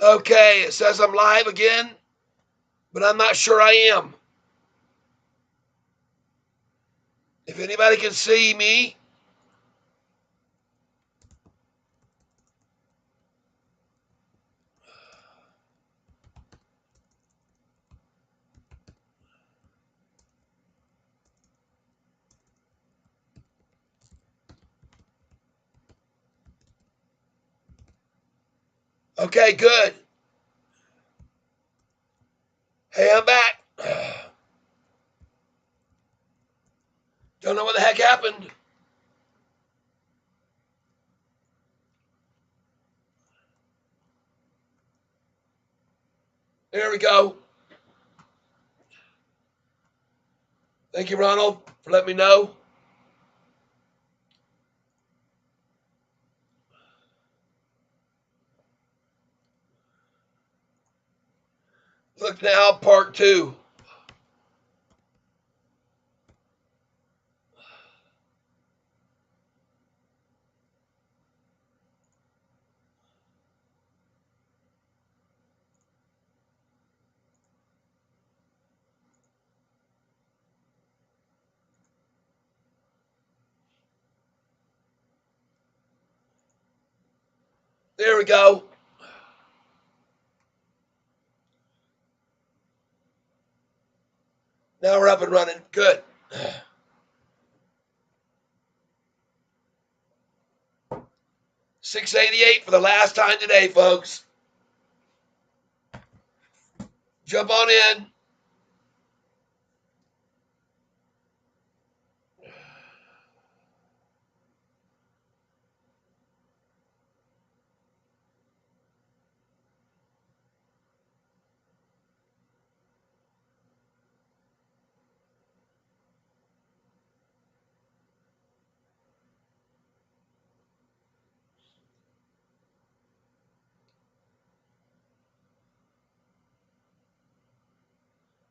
Okay, it says I'm live again, but I'm not sure I am. If anybody can see me, okay, good. Hey, I'm back. Don't know what the heck happened. There we go. Thank you, Ronald, for letting me know. Look now, part 2. There we go. Now we're up and running. Good. 688 for the last time today, folks. Jump on in.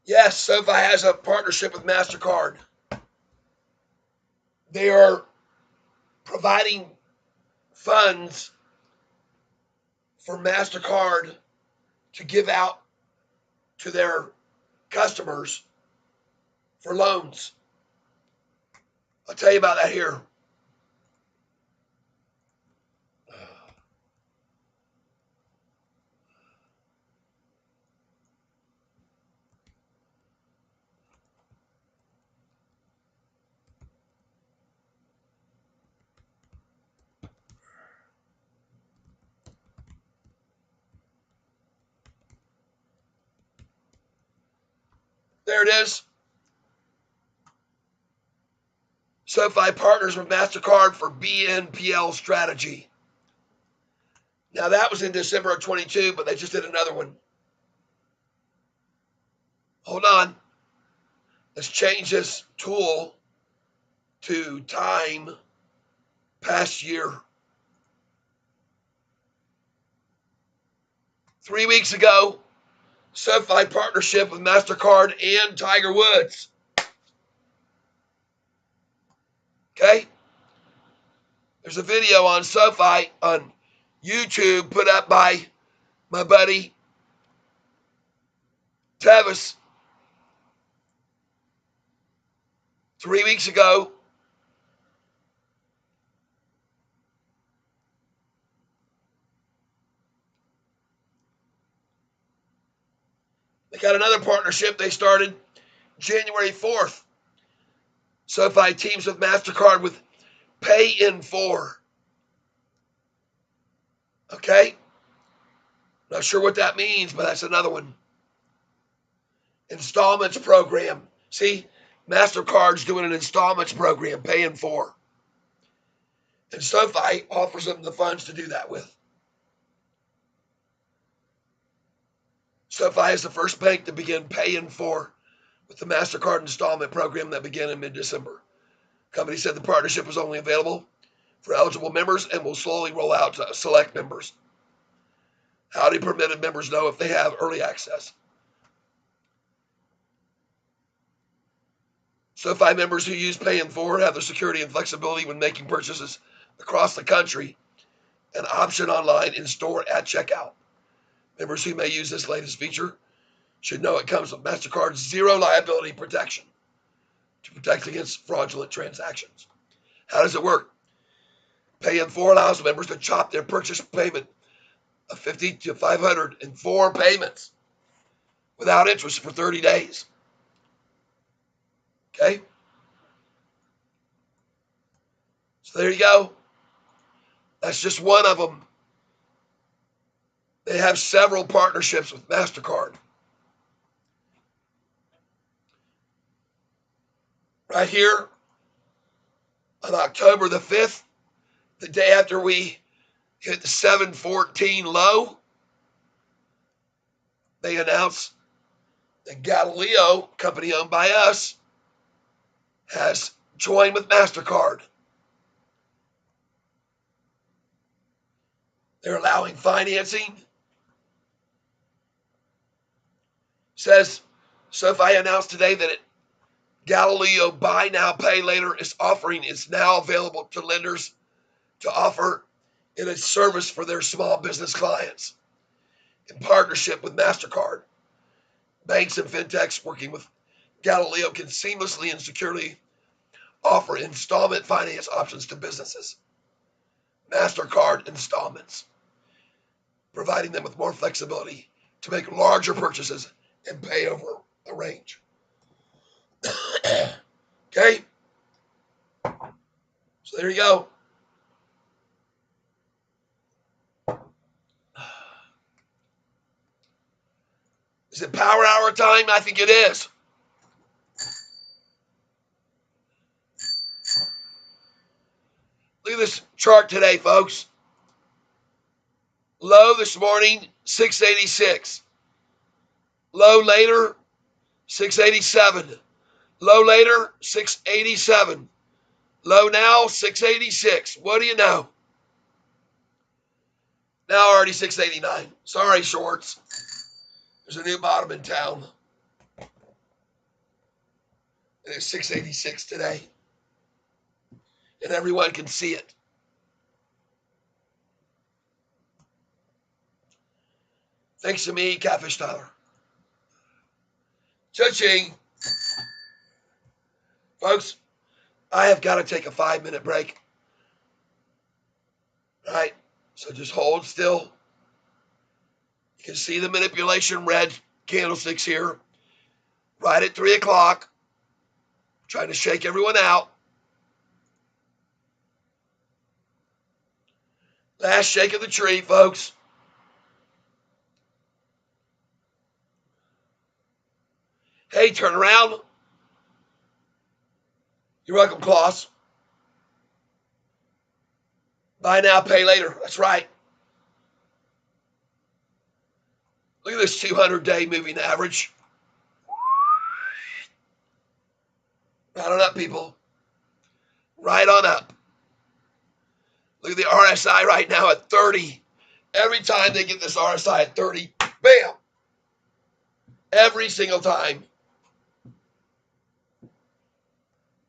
Yes, SoFi has a partnership with MasterCard. They are providing funds for MasterCard to give out to their customers for loans. I'll tell you about that here. There it is. SoFi partners with MasterCard for BNPL strategy. Now, that was in December of 22, but they just did another one. Hold on. Let's change this tool to time past year. 3 weeks ago, SoFi partnership with MasterCard and Tiger Woods. Okay? There's a video on SoFi on YouTube put up by my buddy Tavis 3 weeks ago. They got another partnership they started January 4th. SoFi teams with MasterCard with Pay in 4. Okay? Not sure what that means, but that's another one. Installments program. See, MasterCard's doing an installments program, Pay in 4. And SoFi offers them the funds to do that with. SoFi is the first bank to begin Pay in 4 with the MasterCard installment program that began in mid-December. Company said the partnership was only available for eligible members and will slowly roll out to select members. Howdy permitted members know if they have early access. SoFi members who use Pay in 4 have the security and flexibility when making purchases across the country, an option online, in store, at checkout. Members who may use this latest feature should know it comes with MasterCard's zero liability protection to protect against fraudulent transactions. How does it work? Pay in 4 allows members to chop their purchase payment of $50 to $500 in 4 payments without interest for 30 days. Okay? So there you go. That's just one of them. They have several partnerships with MasterCard. Right here on October the 5th, the day after we hit the 714 low, they announced that Galileo, company owned by us, has joined with MasterCard. They're allowing financing. Says Sofi announced today that Galileo Buy Now Pay Later is now available to lenders to offer in a service for their small business clients in partnership with MasterCard. Banks and fintechs working with Galileo can seamlessly and securely offer installment finance options to businesses. MasterCard installments, providing them with more flexibility to make larger purchases and pay over a range. Okay? So there you go. Is it power hour time? I think it is. Look at this chart today, folks. Low this morning, 686. Low later, 687. Low later, 687. Low now, 686. What do you know? Now already 689. Sorry, shorts. There's a new bottom in town. And it's 686 today. And everyone can see it. Thanks to me, Catfish Tyler. Cha-ching. Folks, I have got to take a 5-minute break. All right, so just hold still. You can see the manipulation red candlesticks here. Right at 3 o'clock. Trying to shake everyone out. Last shake of the tree, folks. Hey, turn around. You're welcome, Klaus. Buy now, pay later. That's right. Look at this 200-day moving average. Right on up, people. Right on up. Look at the RSI right now at 30. Every time they get this RSI at 30, bam. Every single time.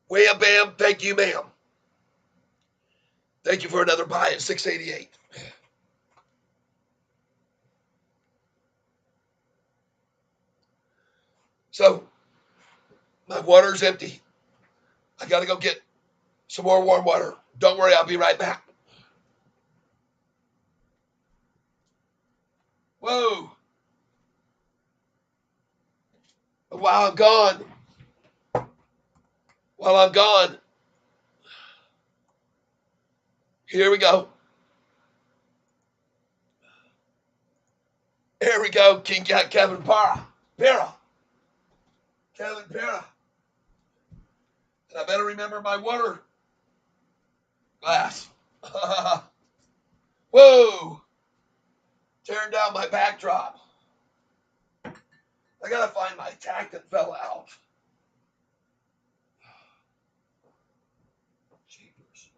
Wham, bam, thank you, ma'am. Thank you for another buy at 688. So, my water's empty. I got to go get some more warm water. Don't worry, I'll be right back. Whoa. But while I'm gone, here we go. Here we go, King Kevin Para. Kevin Para. And I better remember my water glass. Whoa. Tearing down my backdrop. I got to find my tack that fell out. Jeepers.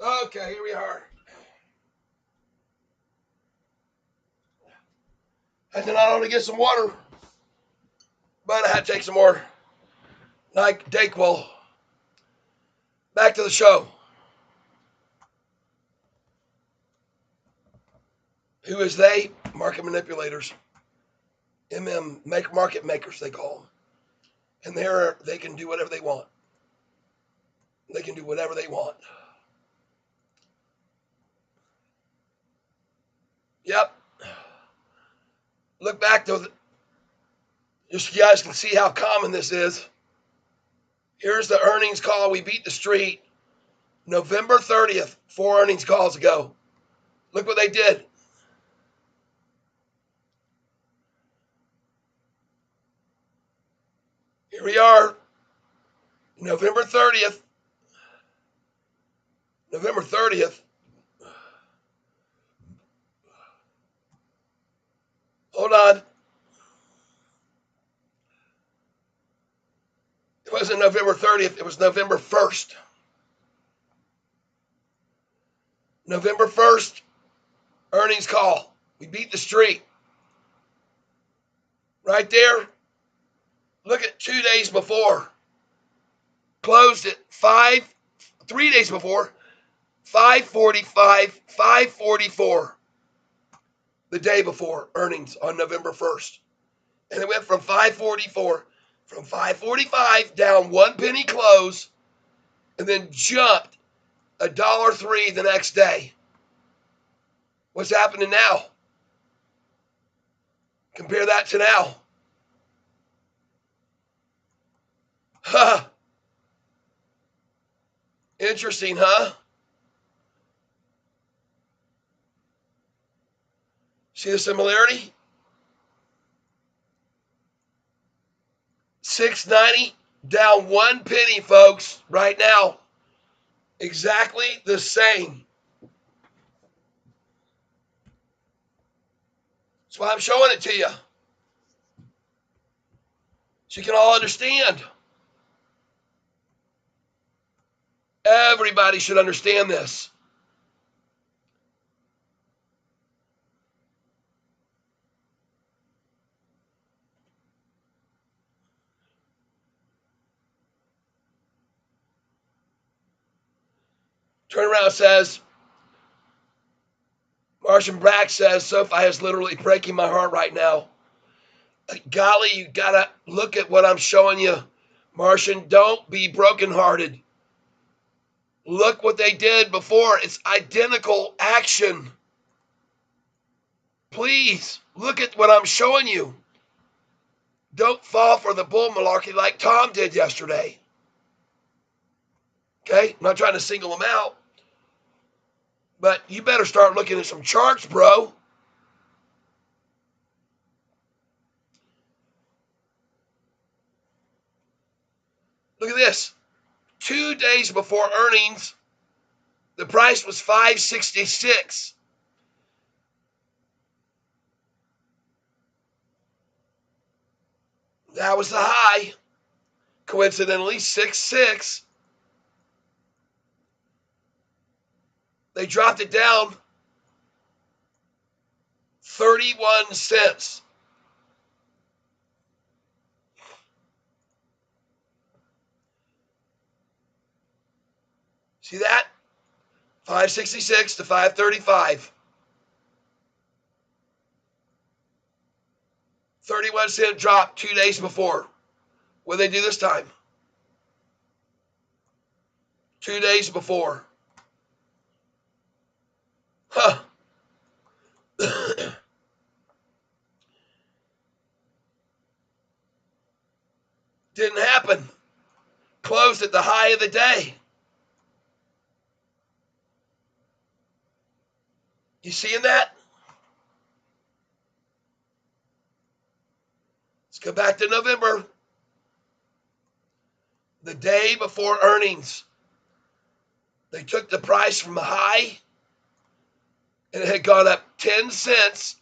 Okay, here we are. Had to not only get some water, but I had to take some more like Dayquil. Back to the show. Who is they? Market manipulators. Market makers, they call them. And they can do whatever they want. They can do whatever they want. Yep. Look back to just so you guys can see how common this is. Here's the earnings call. We beat the street November 30th, 4 earnings calls ago. Look what they did. Here we are, November 30th. November 30th. Hold on. It wasn't November 30th. It was November 1st. November 1st, earnings call. We beat the street. Right there. Look at 2 days before. Closed at 3 days before, 545, 544. The day before earnings on November 1st. And it went from 545 down 1 penny close, and then jumped $1.03 the next day. What's happening now? Compare that to now. Huh. Interesting, huh? See the similarity? 690 down 1 penny, folks, right now. Exactly the same. That's why I'm showing it to you. So you can all understand. Everybody should understand this. Turnaround says, Martian Brack says, Sofi is literally breaking my heart right now. Golly, you gotta look at what I'm showing you. Martian, don't be brokenhearted. Look what they did before. It's identical action. Please, look at what I'm showing you. Don't fall for the bull malarkey like Tom did yesterday. Okay? I'm not trying to single him out. But you better start looking at some charts, bro. Look at this. 2 days before earnings, the price was $5.66. That was the high. Coincidentally, 6.6. They dropped it down 31 cents. See that? 566 to 535. 31-cent drop 2 days before. What did they do this time? 2 days before. Huh. Didn't happen. Closed at the high of the day. You seeing that? Let's go back to November. The day before earnings. They took the price from the high, and it had gone up 10 cents.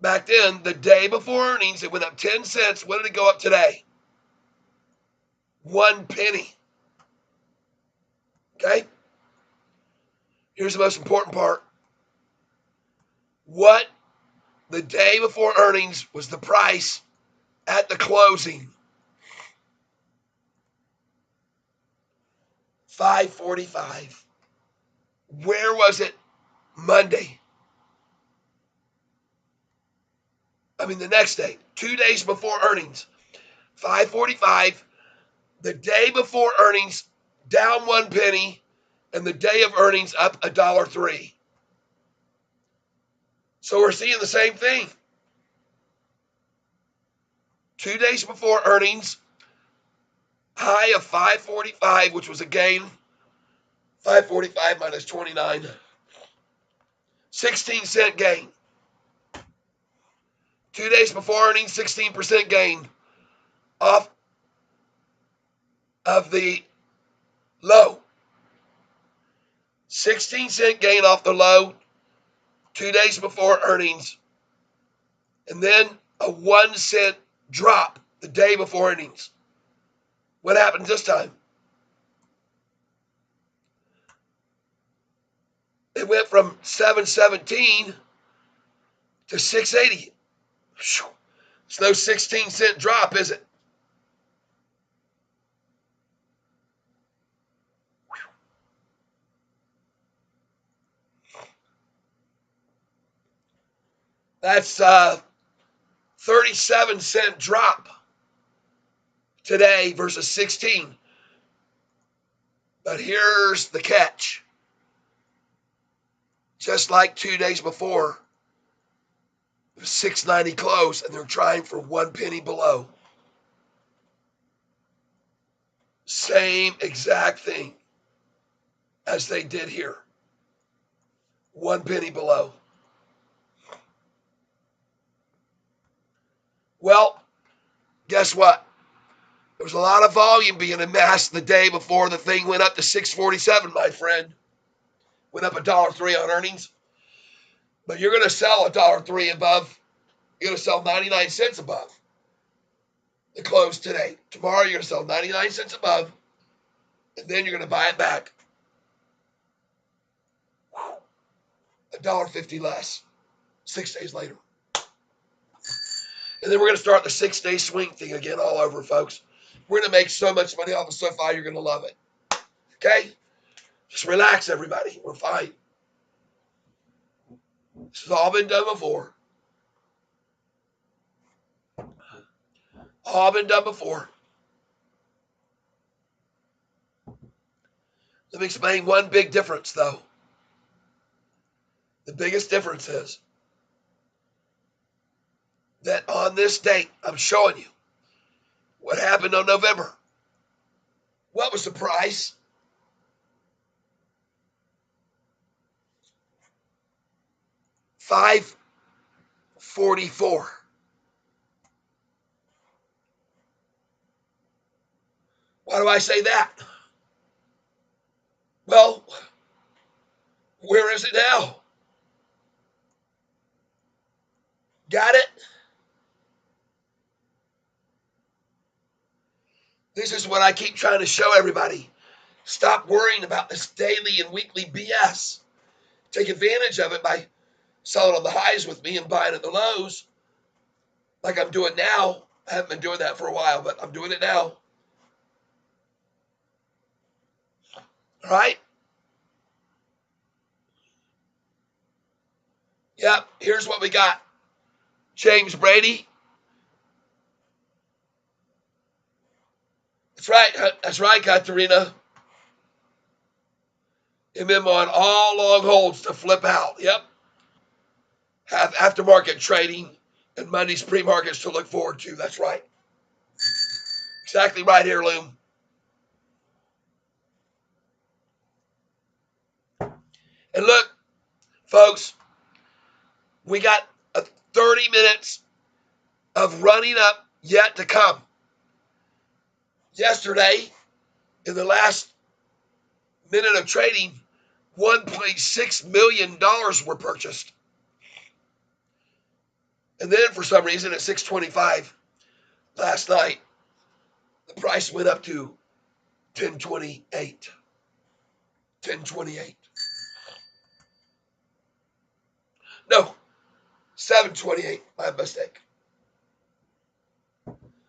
Back then, the day before earnings, it went up 10 cents. What did it go up today? 1 penny. Okay? Here's the most important part. What the day before earnings was the price at the closing? $5.45. Where was it Monday? The next day, 2 days before earnings. $5.45. The day before earnings, down 1 penny, and the day of earnings up $1.03. So we're seeing the same thing. 2 days before earnings, high of 5.45, which was a gain. 5.45 minus 29. 16-cent gain. 2 days before earnings, 16% gain off of the low. 16-cent gain off the low 2 days before earnings. And then a 1 cent drop the day before earnings. What happened this time? It went from 7.17 to 6.80. It's no 16-cent drop, is it? That's 37-cent drop today versus 16. But here's the catch. Just like 2 days before, it was 6.90 close, and they're trying for 1 penny below. Same exact thing as they did here. 1 penny below. Well, guess what? There was a lot of volume being amassed the day before the thing went up to 6.47, my friend. Went up $1.03 on earnings. But you're going to sell $1.03 above. You're going to sell 99 cents above the close today. Tomorrow you're going to sell 99 cents above, and then you're going to buy it back. $1.50 less 6 days later. And then we're going to start the 6-day swing thing again all over, folks. We're going to make so much money off of SoFi, you're going to love it. Okay? Just relax, everybody. We're fine. This has all been done before. All been done before. Let me explain one big difference, though. The biggest difference is that on this date, I'm showing you what happened on November. What was the price? $5.44. Why do I say that? Well, where is it now? Got it? This is what I keep trying to show everybody. Stop worrying about this daily and weekly BS. Take advantage of it by selling on the highs with me and buying at the lows like I'm doing now. I haven't been doing that for a while, but I'm doing it now. All right? Yep, here's what we got. James Brady. That's right, Katerina. Him on all long holds to flip out. Yep. Have aftermarket trading and Monday's pre-markets to look forward to. That's right. Exactly right here, Loom. And look, folks, we got 30 minutes of running up yet to come. Yesterday, in the last minute of trading, $1.6 million were purchased. And then for some reason at 6:25 last night, the price went up to 10.28. 10.28. No, 728. My mistake.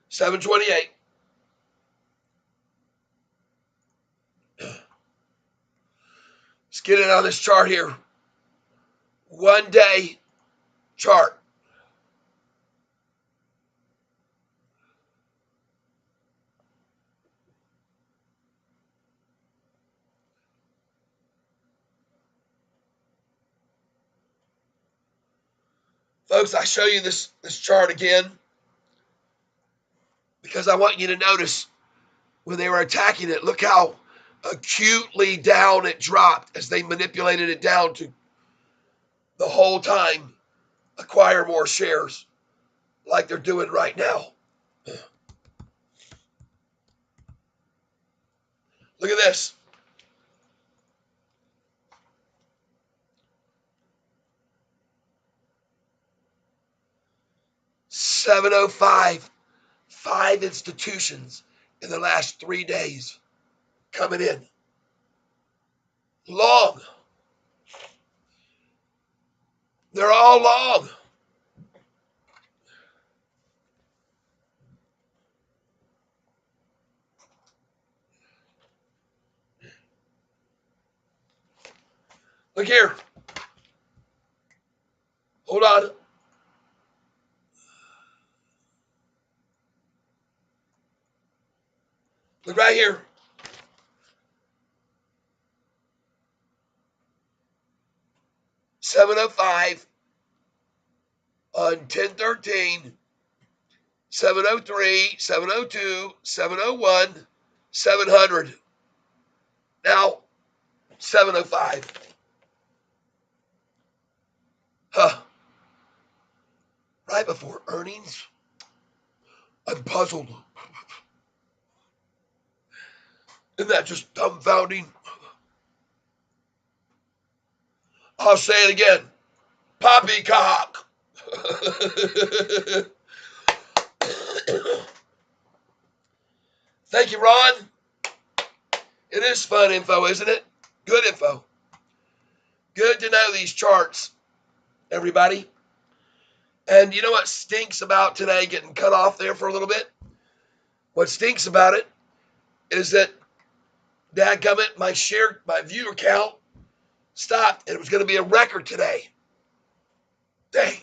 728. Let's get it on this chart here. 1 day chart. Folks, I show you this chart again because I want you to notice when they were attacking it, look how acutely down it dropped as they manipulated it down to the whole time acquire more shares like they're doing right now. Look at this. $7.05. 5 institutions in the last 3 days coming in. Long. They're all long. Look here. Hold on. Look right here. $7.05 on 10/13, 703, 702, 701, 700. Now, 705. Huh. Right before earnings? I'm puzzled. Isn't that just dumbfounding? I'll say it again. Poppycock. Thank you, Ron. It is fun info, isn't it? Good info. Good to know these charts, everybody. And you know what stinks about today getting cut off there for a little bit? What stinks about it is that dadgummit, my viewer count stopped, and it was going to be a record today. Dang.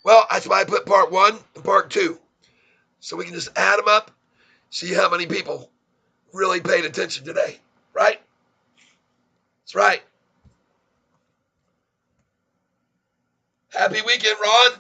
Well, that's why I put part 1 and part 2. So we can just add them up, see how many people really paid attention today. Right? That's right. Happy weekend, Ron.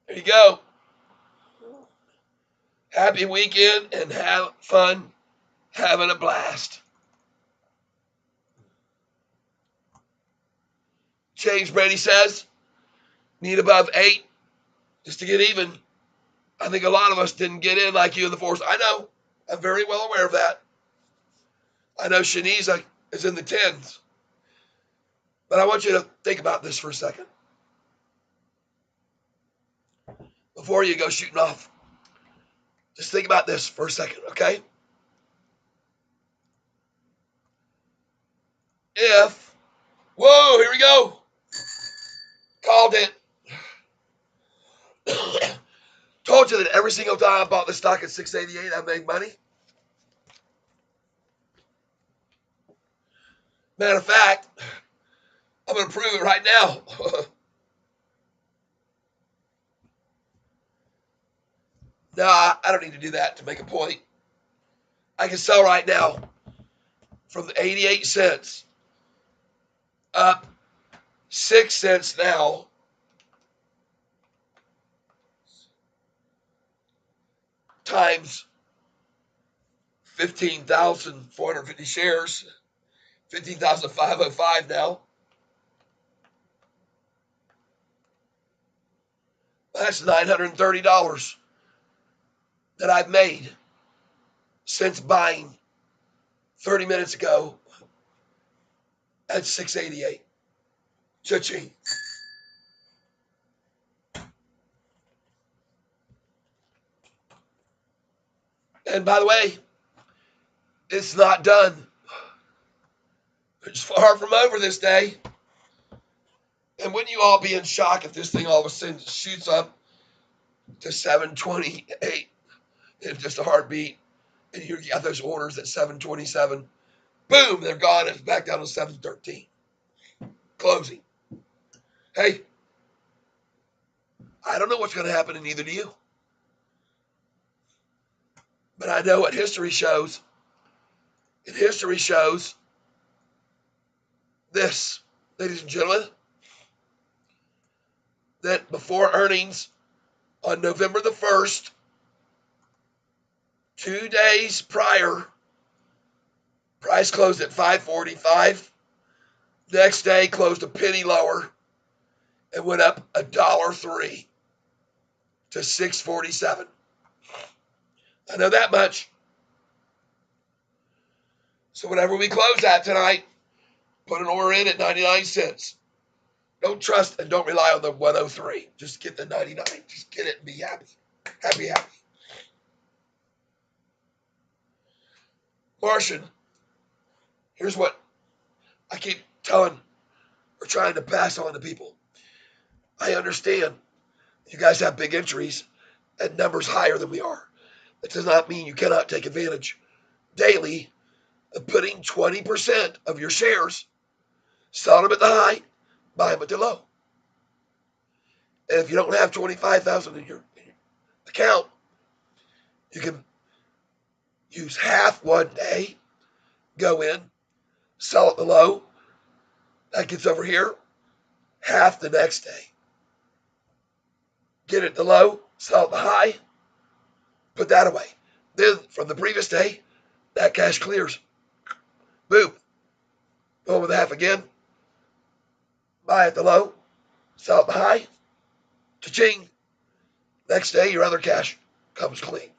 There you go. Happy weekend and have fun having a blast. James Brady says, need above 8 just to get even. I think a lot of us didn't get in like you in the force. I know. I'm very well aware of that. I know Shaniza is in the 10s. But I want you to think about this for a second. Before you go shooting off. Just think about this for a second, okay? If, whoa, here we go. Called it. Told you that every single time I bought the stock at 688, I made money. Matter of fact, I'm going to prove it right now. No, I don't need to do that to make a point. I can sell right now from the 88 cents up 6 cents now. Times 15,450 shares, 15,505 now. That's $930 that I've made since buying 30 minutes ago at 688. Cha-ching. And by the way, it's not done. It's far from over this day. And wouldn't you all be in shock if this thing all of a sudden shoots up to 728 in just a heartbeat, and you got those orders at 727. Boom, they're gone. It's back down to 713. Closing. Hey, I don't know what's going to happen, and neither do you. But I know what history shows. And history shows this, ladies and gentlemen, that before earnings on November the 1st, 2 days prior, price closed at 545. Next day closed a penny lower and went up $1.03 to 647. I know that much. So whatever we close at tonight, put an order in at 99 cents. Don't trust and don't rely on the 103. Just get the 99. Just get it and be happy. Happy, happy. Martian, here's what I keep telling or trying to pass on to people. I understand you guys have big entries and numbers higher than we are. That does not mean you cannot take advantage daily of putting 20% of your shares, sell them at the high, buy them at the low. And if you don't have 25,000 in your account, you can use half one day, go in, sell at the low. That gets over here, half the next day. Get it at the low, sell at the high, put that away. Then from the previous day, that cash clears. Boom. Go with half again. Buy at the low, sell at the high. Cha-ching. Next day, your other cash comes clean.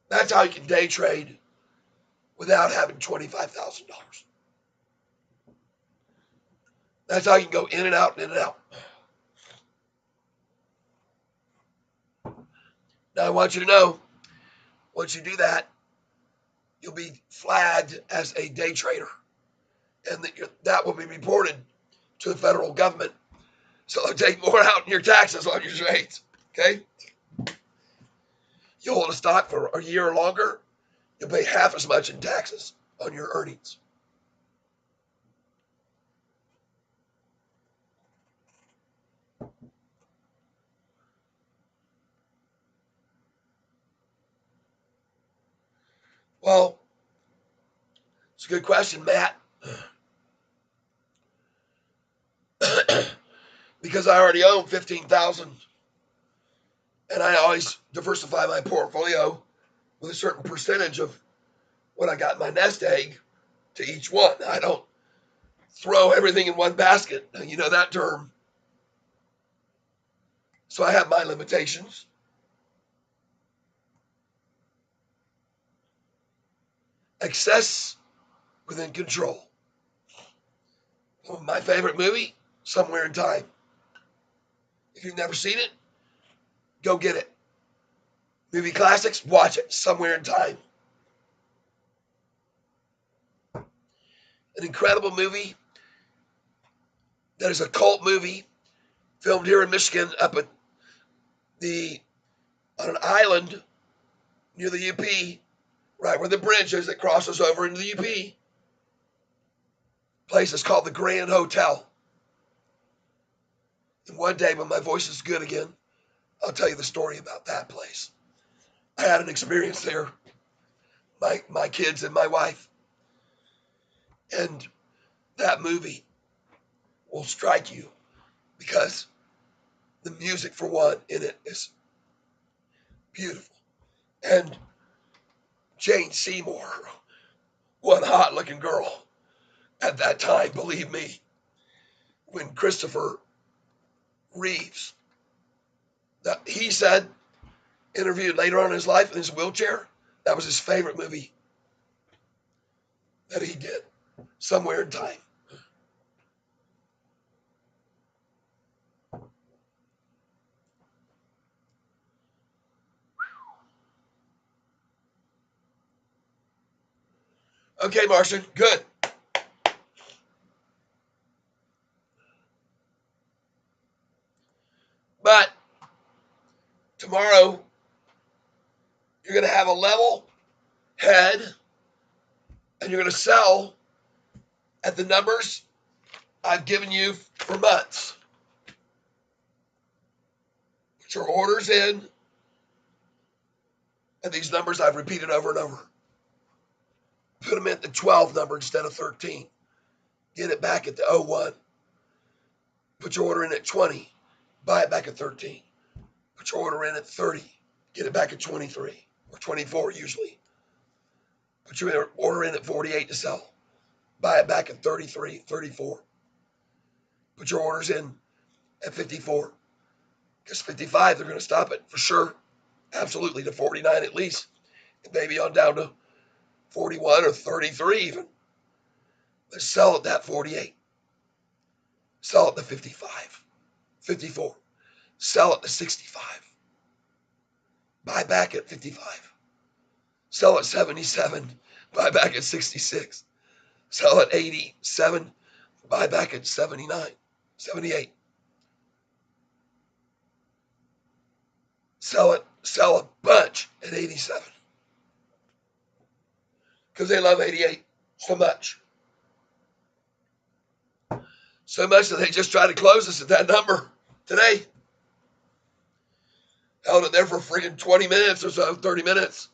That's how you can day trade without having $25,000. That's how you can go in and out and in and out. Now, I want you to know, once you do that, you'll be flagged as a day trader. And that will be reported to the federal government. So they'll take more out in your taxes on your trades. Okay? You hold a stock for a year or longer, you'll pay half as much in taxes on your earnings. Well, it's a good question, Matt. Because I already own 15,000, and I always diversify my portfolio with a certain percentage of what I got in my nest egg to each one. I don't throw everything in one basket. You know that term. So I have my limitations. Excess within control. My favorite movie, Somewhere in Time. If you've never seen it, go get it. Movie classics, watch it. Somewhere in Time. An incredible movie that is a cult movie filmed here in Michigan up at on an island near the UP, right where the bridge is that crosses over into the UP. Place is called the Grand Hotel. And one day when my voice is good again, I'll tell you the story about that place. I had an experience there, my kids and my wife. And that movie will strike you because the music, for one, in it is beautiful. And Jane Seymour, one hot looking girl at that time, believe me, when Christopher Reeves, he said, interviewed later on in his life in his wheelchair, that was his favorite movie. that he did somewhere in time. Okay, Martian, good. But tomorrow, you're going to have a level head and you're going to sell at the numbers I've given you for months. Put your orders in and these numbers I've repeated over and over. Put them at the 12 number instead of 13. Get it back at the 01. Put your order in at 20. Buy it back at 13. Put your order in at 30. Get it back at 23 or 24 usually. Put your order in at 48 to sell. Buy it back at 33, 34. Put your orders in at 54. Because 55, they're going to stop it for sure. Absolutely to 49 at least. And maybe on down to 41 or 33 even. Let's sell at that 48. Sell at the 55. 54. Sell at the 65. Buy back at 55. Sell at 77. Buy back at 66. Sell at 87. Buy back at 79. 78. Sell a bunch at 87. Because they love 88 so much. So much that they just tried to close us at that number today. Held it there for freaking 20 minutes or so, 30 minutes.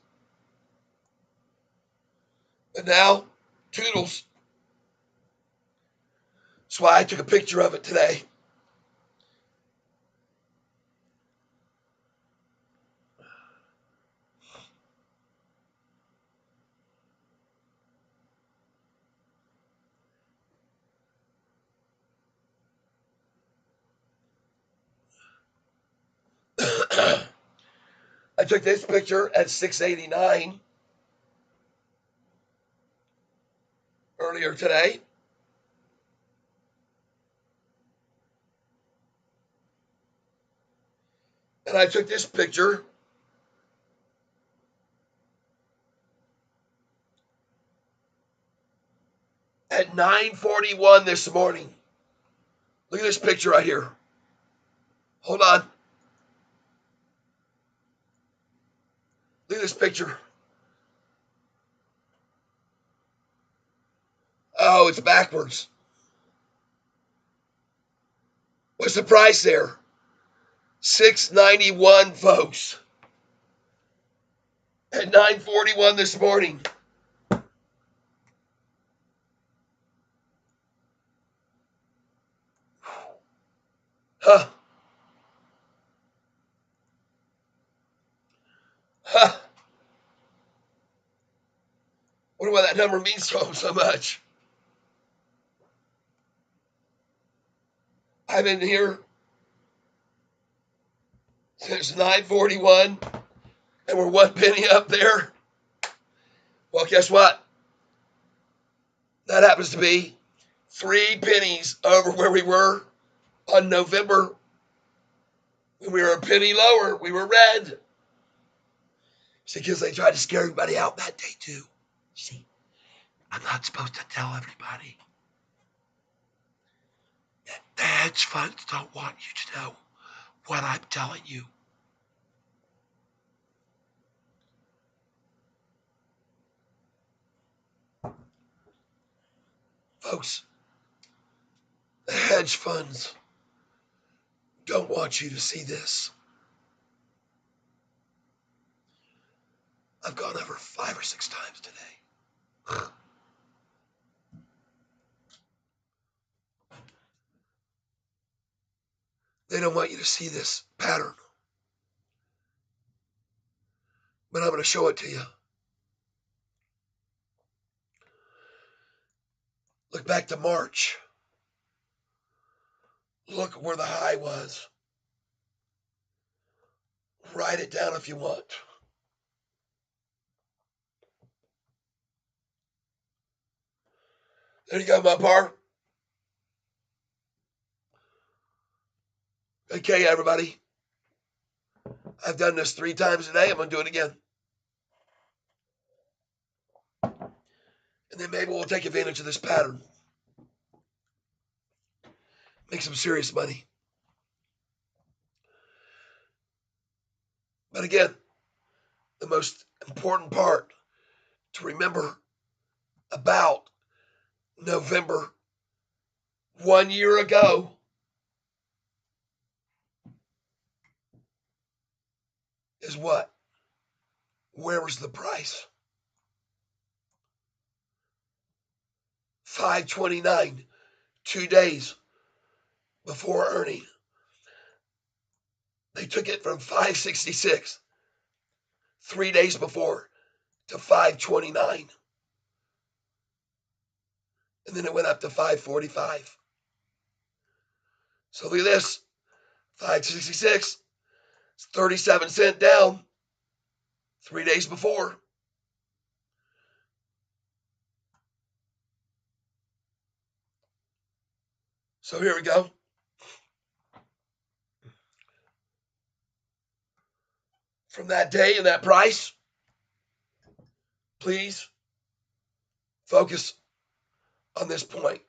And now, toodles. That's why I took a picture of it today. I took this picture at 6:89 earlier today. And I took this picture at 9:41 this morning. Look at this picture right here. Hold on. Look at this picture. Oh, it's backwards. What's the price there? $6.91, folks. At 9:41 this morning. Huh. Huh. Wonder why that number means so much. I've been here since 9:41, and we're 1 penny up there. Well, guess what? That happens to be 3 pennies over where we were on November. When we were a penny lower, we were red. See, because they tried to scare everybody out that day too. See, I'm not supposed to tell everybody. And the hedge funds don't want you to know what I'm telling you. Folks, the hedge funds don't want you to see this. I've gone over 5 or 6 times today. They don't want you to see this pattern. But I'm going to show it to you. Look back to March. Look where the high was. Write it down if you want. There you go, my par. Okay, everybody. I've done this 3 times today. I'm going to do it again. And then maybe we'll take advantage of this pattern. Make some serious money. But again, the most important part to remember about November 1 year ago is what? Where was the price? 529, 2 days before earning. They took it from 566, 3 days before, to 529. And then it went up to 545. So look at this. 566, 37 cents down 3 days before. So here we go. From that day and that price, please focus on this point.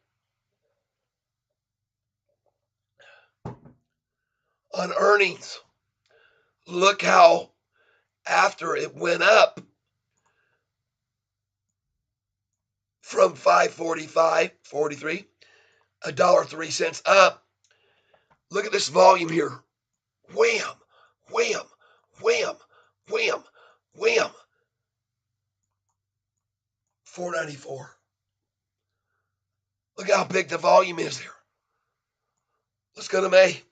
On earnings, look how after it went up from 545, 43, $1.03 up. Look at this volume here. Wham, wham, wham, wham, wham. 494. Look how big the volume is here. Let's go to May.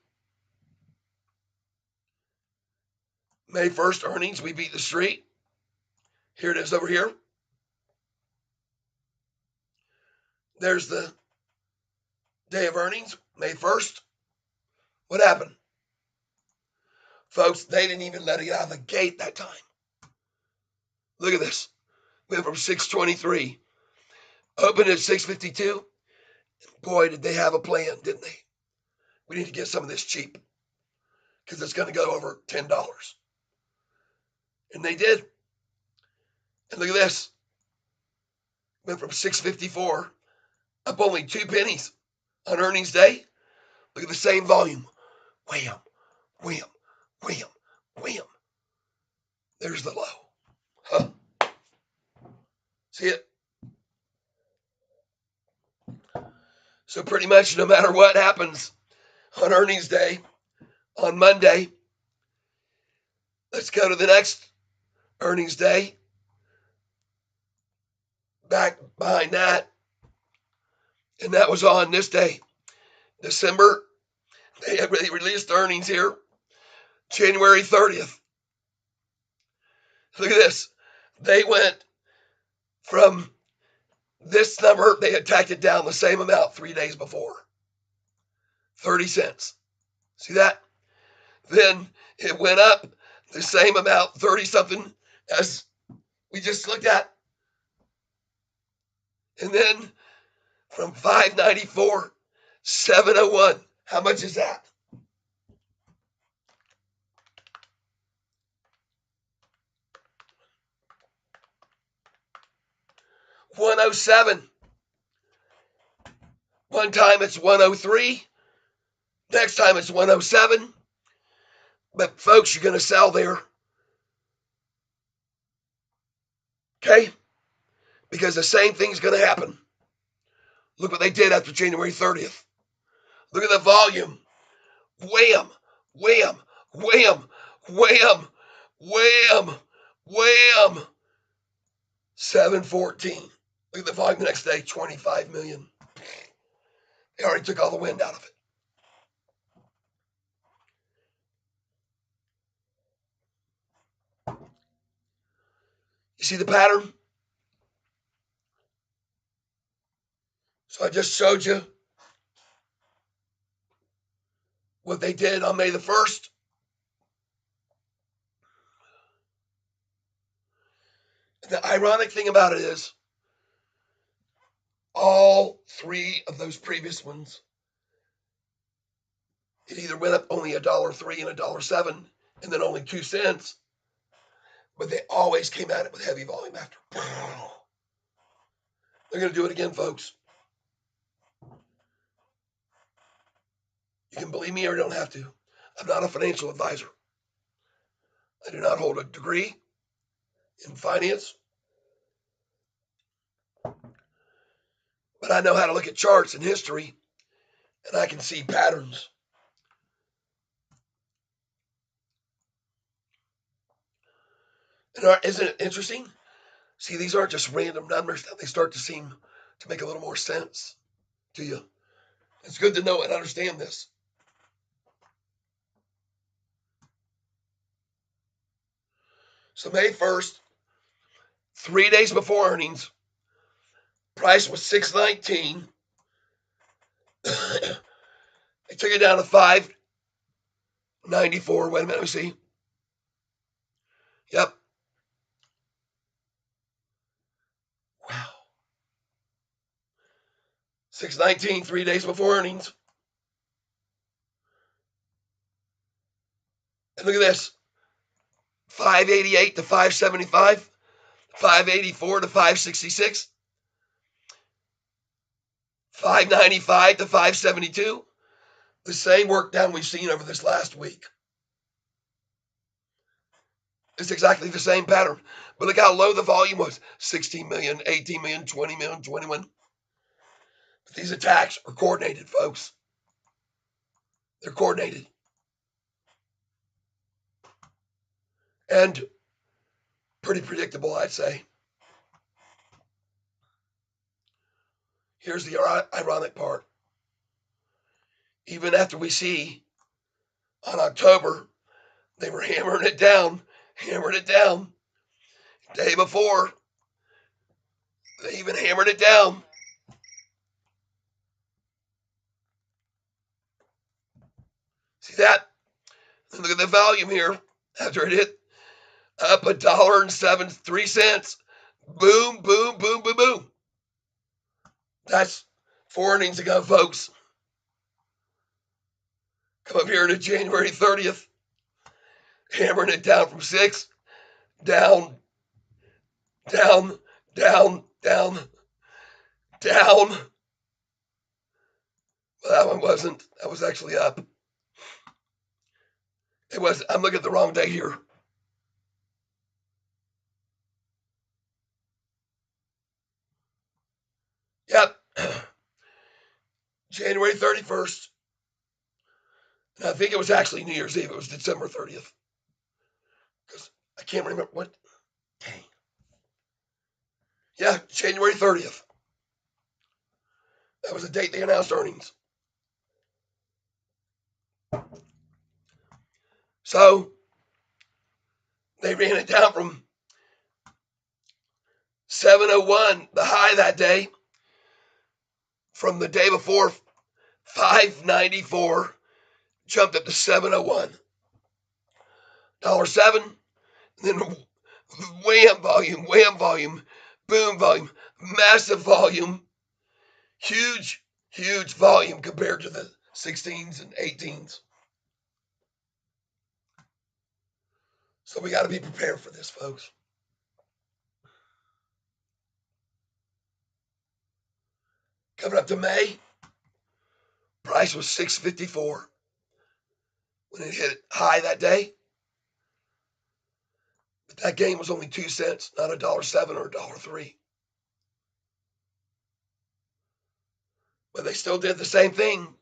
May 1st earnings, we beat the street. Here it is over here. There's the day of earnings, May 1st. What happened? Folks, they didn't even let it out of the gate that time. Look at this. Went from 623. Opened at 652. Boy, did they have a plan, didn't they? We need to get some of this cheap because it's going to go over $10. And they did. And look at this. Went from 654 up only 2 pennies on earnings day. Look at the same volume. Wham, wham, wham, wham. There's the low. Huh. See it? So pretty much no matter what happens on earnings day, on Monday, let's go to the next earnings day. Back behind that. And that was on this day, December. They released earnings here, January 30th. Look at this. They went from this number, they had tacked it down the same amount 3 days before. 30 cents. See that? Then it went up the same amount, 30 something, as we just looked at. And then from 594, 701. How much is that? $107. One time it's 103. Next time it's 107. But folks, you're going to sell there. Okay? Because the same thing's going to happen. Look what they did after January 30th. Look at the volume. Wham, wham, wham, wham, wham, wham. 714. Look at the volume the next day, 25 million. They already took all the wind out of it. You see the pattern? So I just showed you what they did on May the 1st. The ironic thing about it is, all three of those previous ones, it either went up only $1.03 and $1.07 and then only 2 cents, but they always came at it with heavy volume after. They're going to do it again, folks. You can believe me or you don't have to. I'm not a financial advisor. I do not hold a degree in finance, but I know how to look at charts and history, and I can see patterns. And isn't it interesting? See, these aren't just random numbers. Now they start to seem to make a little more sense to you. It's good to know and understand this. So May 1st, 3 days before earnings, price was $6.19. They took it down to $5.94. Wait a minute, let me see. Yep. Wow. $6.19, 3 days before earnings. And look at this. $5.88 to $5.75. $5.84 to $5.66. $5.95 to $5.72. The same work down we've seen over this last week. It's exactly the same pattern. But look how low the volume was. 16 million, 18 million, 20 million, 21. But these attacks are coordinated, folks. They're coordinated. And pretty predictable, I'd say. Here's the ironic part. Even after we see on October, they were hammering it down. Day before, they even hammered it down. See that? And look at the volume here. After it hit up $1.73. Boom, boom, boom, boom, boom. That's 4 earnings ago, folks. Come up here to January 30th. Hammering it down from 6. Down. Well, that one wasn't. That was actually up. It was. I'm looking at the wrong day here. Yep. January 31st. And I think it was actually New Year's Eve. It was December 30th. Because I can't remember what. Dang. Yeah, January 30th. That was the date they announced earnings. So they ran it down from 701, the high that day, from the day before, 594, jumped up to 701. $1.07, then wham volume, boom volume, massive volume, huge volume compared to the 16s and 18s. So we got to be prepared for this, folks. Coming up to May, price was $6.54 when it hit high that day. But that gain was only 2 cents, not $1.07 or $1.03. But they still did the same thing.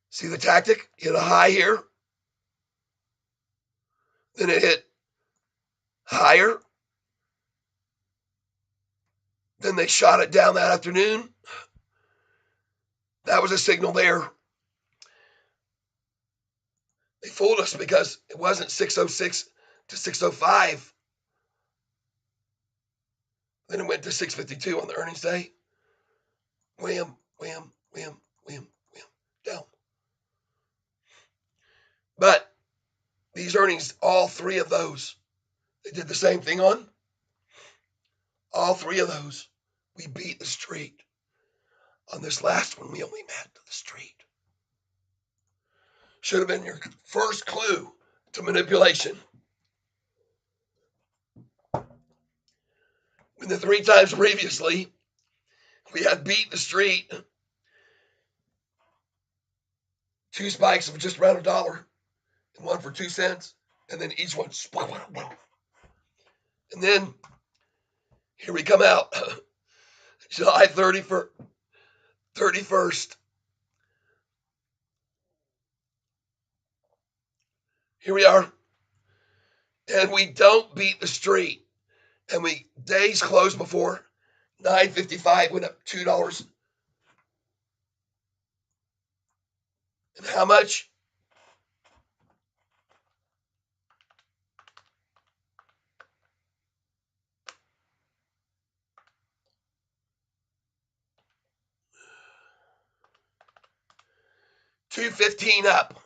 See the tactic? Hit a high here. Then it hit higher. Then they shot it down that afternoon. That was a signal there. They fooled us because it wasn't 606 to 605. Then it went to 652 on the earnings day. Wham, down. But these earnings, all three of those, they did the same thing on. All three of those, we beat the street. On this last one, we only met the street. Should have been your first clue to manipulation. When the 3 times previously, we had beat the street, 2 spikes of just around $1 and 1 for 2 cents, and then each one. And then here we come out, July 31st. Here we are, and we don't beat the street. And we days closed before, $9.55 went up $2. And how much? $2.15 up.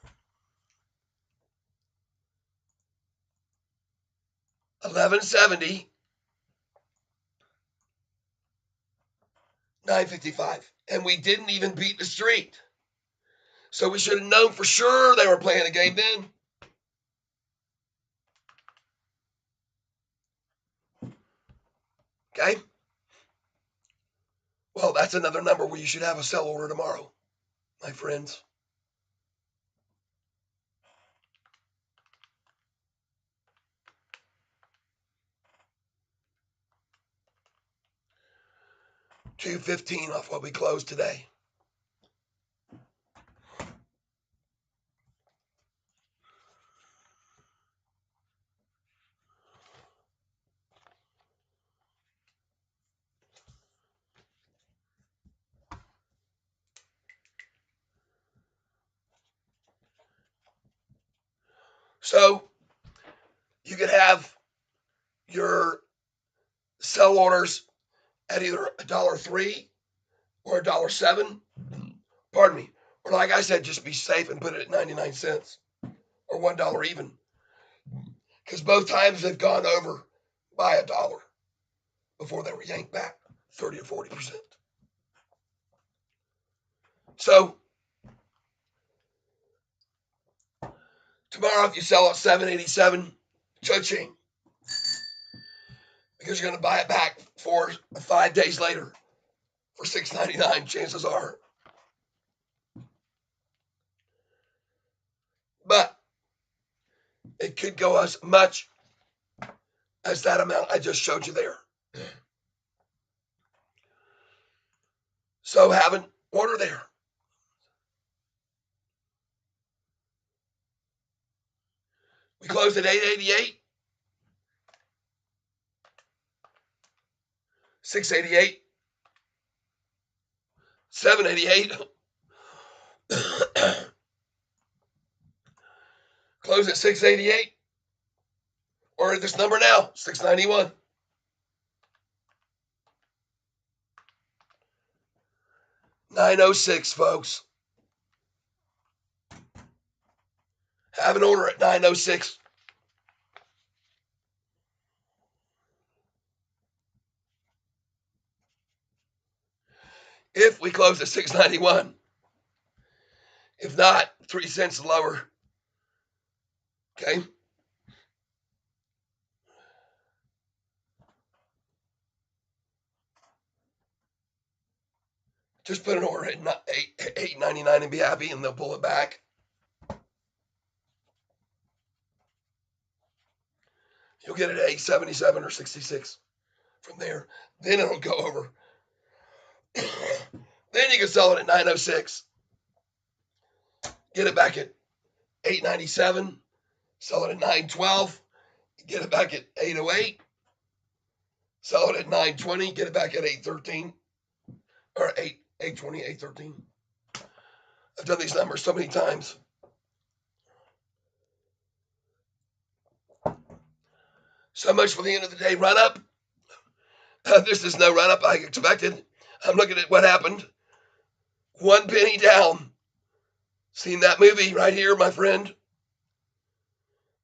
$11.70. $9.55. And we didn't even beat the street. So we should have known for sure they were playing a game then. Okay? Well, that's another number where you should have a sell order tomorrow, my friends. $2.15 off what we closed today. So you could have your sell orders at either $1.03 or $1.07. Pardon me. Or like I said, just be safe and put it at 99 cents or $1 even. Because both times they've gone over by $1 before they were yanked back 30 or 40%. So tomorrow, if you sell at $7.87, cha-ching. Because you're going to buy it back 4 or 5 days later for $6.99, chances are. But it could go as much as that amount I just showed you there. So have an order there. We closed at 888. 688. 788. Close at 688. Or at this number now, 691. $9.06, folks. Have an order at $9.06. If we close at $6.91. If not, 3 cents lower. Okay. Just put an order at $8.99 and be happy, and they'll pull it back. You'll get it at $8.77 or $8.66 from there. Then it'll go over. Then you can sell it at $9.06. Get it back at $8.97. Sell it at $9.12. Get it back at $8.08. Sell it at $9.20. Get it back at $8.13. Or $8.20, $8.13. I've done these numbers so many times. So much for the end of the day run up. This is no run up I expected. I'm looking at what happened. 1 penny down. Seen that movie right here, my friend?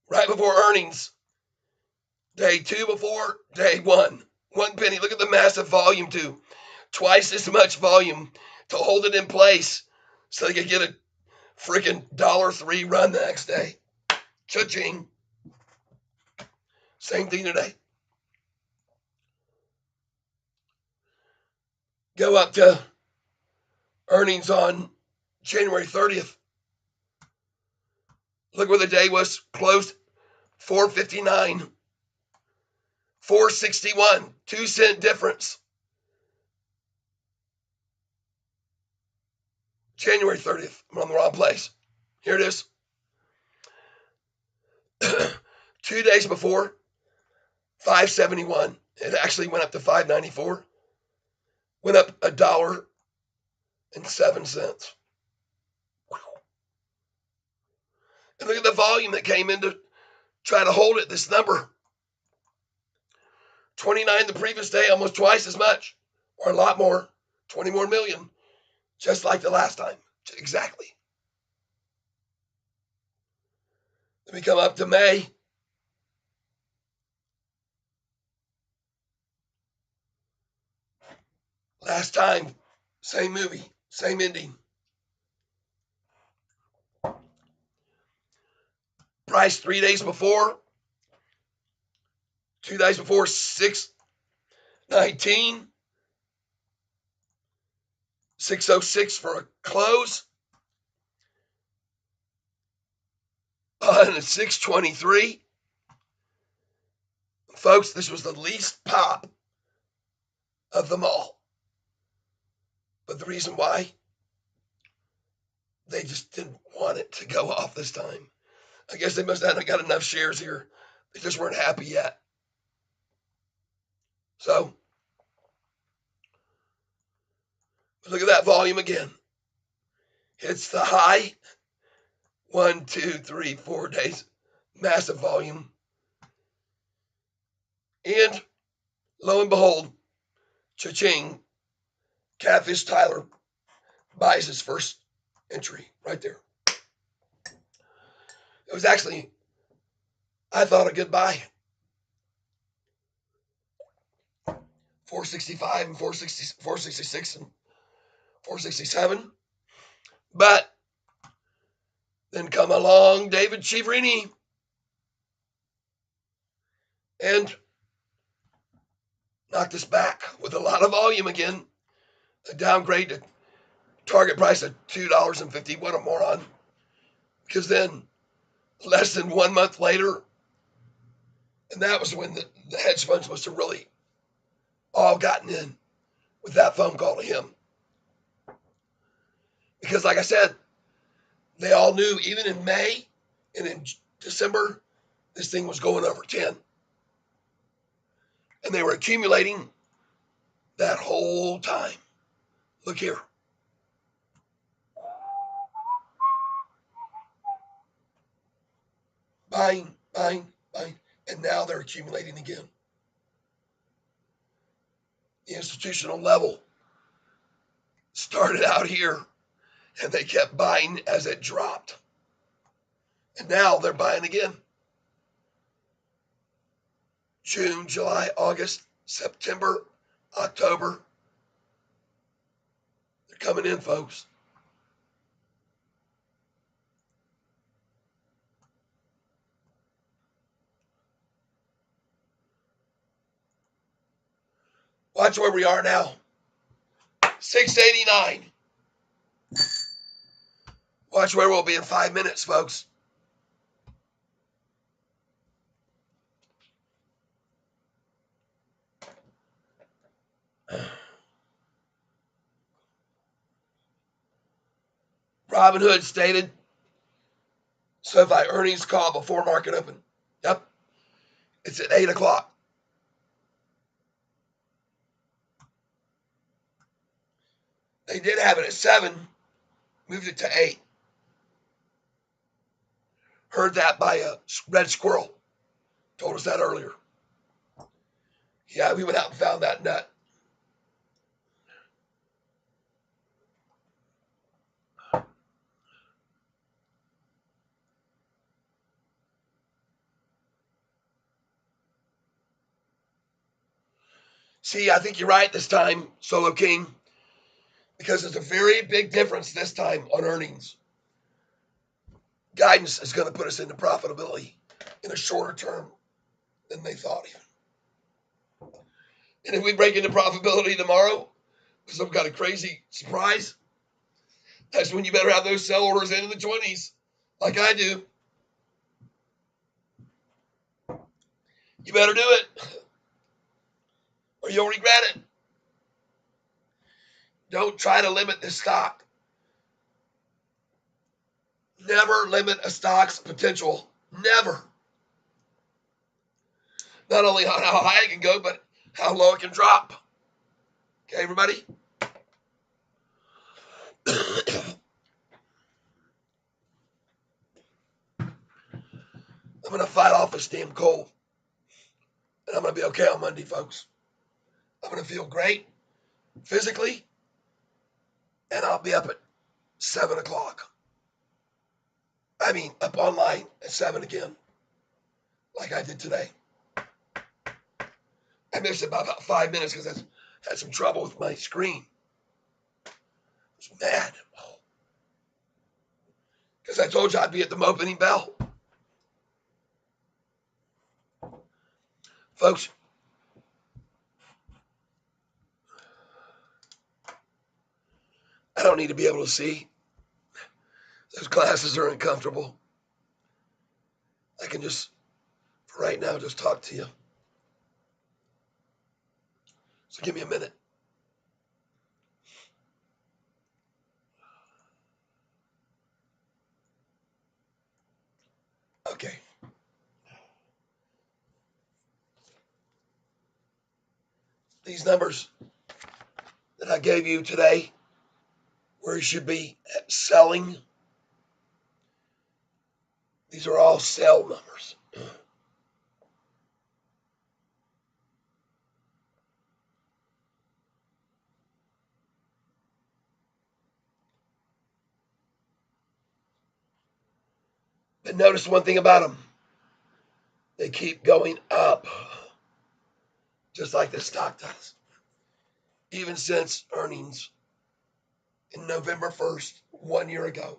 Right before earnings. Day 2 before day 1. 1 penny. Look at the massive volume too. Twice as much volume to hold it in place so they could get a freaking $1.03 run the next day. Cha-ching. Same thing today. Go up to earnings on January 30th. Look where the day was closed. 459. 461. 2-cent difference. January 30th. I'm on the wrong place. Here it is. 2 days before, 571. It actually went up to 594. Went up $1.07. And look at the volume that came in to try to hold it, this number. 29 the previous day, almost twice as much, or a lot more, 20 more million, just like the last time. Exactly. Then we come up to May. Last time, same movie, same ending. Price 3 days before, 2 days before, 619. 606 for a close. And 623. Folks, this was the least pop of them all. But the reason why, they just didn't want it to go off this time. I guess they must not got enough shares here. They just weren't happy yet. So, look at that volume again. Hits the high. 1, 2, 3, 4 days. Massive volume. And lo and behold, cha-ching, Catfish Tyler buys his first entry right there. It was actually, I thought, a good buy. 465 and 466 and 467. But then come along David Chiaverini and knocked us back with a lot of volume again. A downgrade to target price of $2.50. What a moron. Because then, less than 1 month later, and that was when the hedge funds must have really all gotten in with that phone call to him. Because like I said, they all knew even in May and in December, this thing was going over 10. And they were accumulating that whole time. Look here. Buying, buying, buying. And now they're accumulating again. The institutional level started out here and they kept buying as it dropped. And now they're buying again. June, July, August, September, October. They're coming in, folks. Watch where we are now. 689. Watch where we'll be in 5 minutes, folks. Robinhood stated Sofi earnings call before market open. Yep. It's at 8 o'clock. They did have it at 7, moved it to 8. Heard that by a red squirrel. Told us that earlier. Yeah, we went out and found that nut. See, I think you're right this time, Solo King. because there's a very big difference this time on earnings. Guidance is going to put us into profitability in a shorter term than they thought even. And if we break into profitability tomorrow with some kind of crazy surprise, that's when you better have those sell orders in the 20s, like I do. You better do it, or you'll regret it. Don't try to limit this stock. Never limit a stock's potential. Never. Not only on how high it can go, but how low it can drop. Okay, everybody? I'm going to fight off this damn cold. And I'm going to be okay on Monday, folks. I'm going to feel great physically. And I'll be up at 7 o'clock. I mean, up online at 7 again. Like I did today. I missed it by about 5 minutes because I had some trouble with my screen. I was mad. Because I told you I'd be at the opening bell. Folks, I don't need to be able to see. Those glasses are uncomfortable. I can just, for right now, just talk to you. So give me a minute. Okay. These numbers that I gave you today, where you should be selling, these are all sell numbers. But notice one thing about them. They keep going up, just like the stock does. Even since earnings in November 1st, 1 year ago.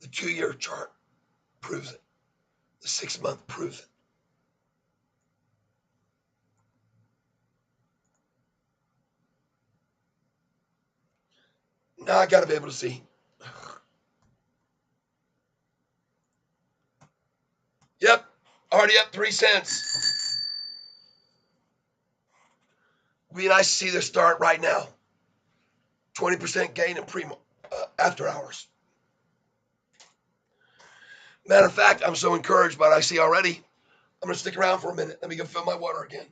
The 2-year chart proves it. The 6-month proves it. Now I got to be able to see. Yep, already up 3 cents. Would be nice to see this start right now. 20% gain in after hours. Matter of fact, I'm so encouraged by what I see already. I'm going to stick around for a minute. Let me go fill my water again.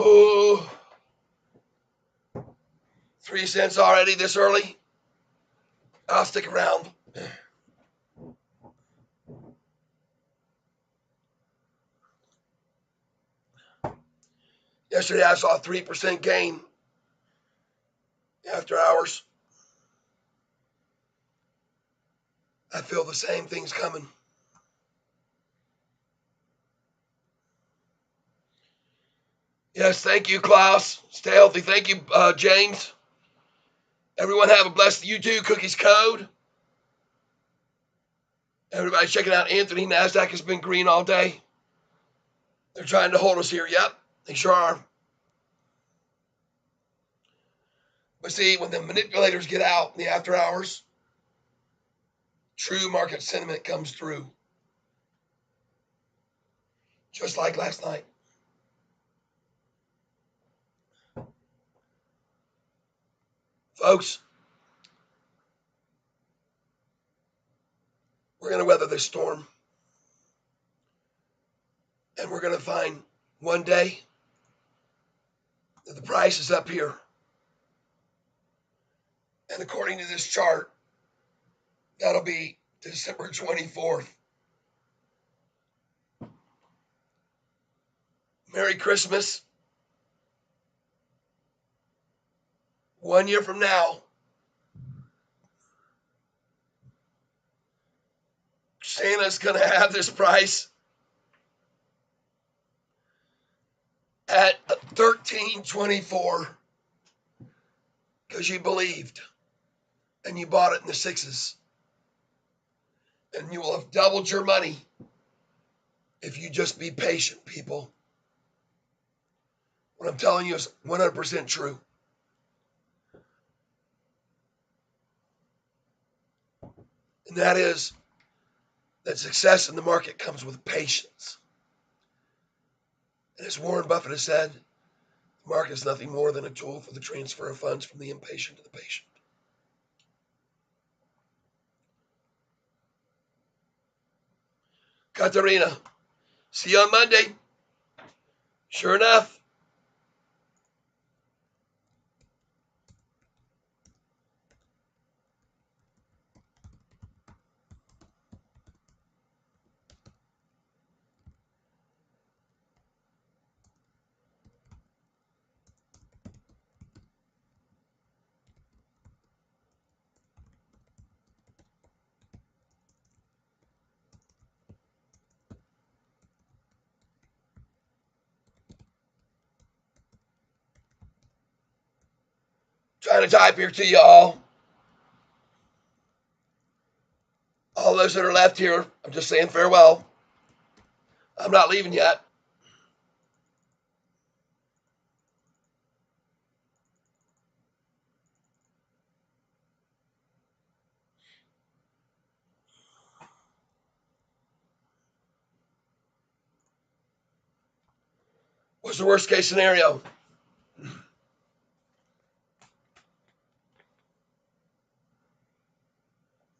Oh, 3 cents already this early. I'll stick around. Yesterday I saw a 3% gain after hours. I feel the same thing's coming. Yes, thank you, Klaus. Stay healthy. Thank you, James. Everyone have a blessed you too. Cookies Code. Everybody checking out Anthony. NASDAQ has been green all day. They're trying to hold us here. Yep, they sure are. But see, when the manipulators get out in the after hours, true market sentiment comes through. Just like last night. Folks, we're going to weather this storm. And we're going to find one day that the price is up here. And according to this chart, that'll be December 24th. Merry Christmas. 1 year from now, Santa's going to have this price at $13.24 because you believed and you bought it in the sixes. And you will have doubled your money if you just be patient, people. What I'm telling you is 100% true. And that is that success in the market comes with patience. And as Warren Buffett has said, the market is nothing more than a tool for the transfer of funds from the impatient to the patient. Katarina, see you on Monday. Sure enough. Trying to type here to you all. All those that are left here, I'm just saying farewell. I'm not leaving yet. What's the worst case scenario?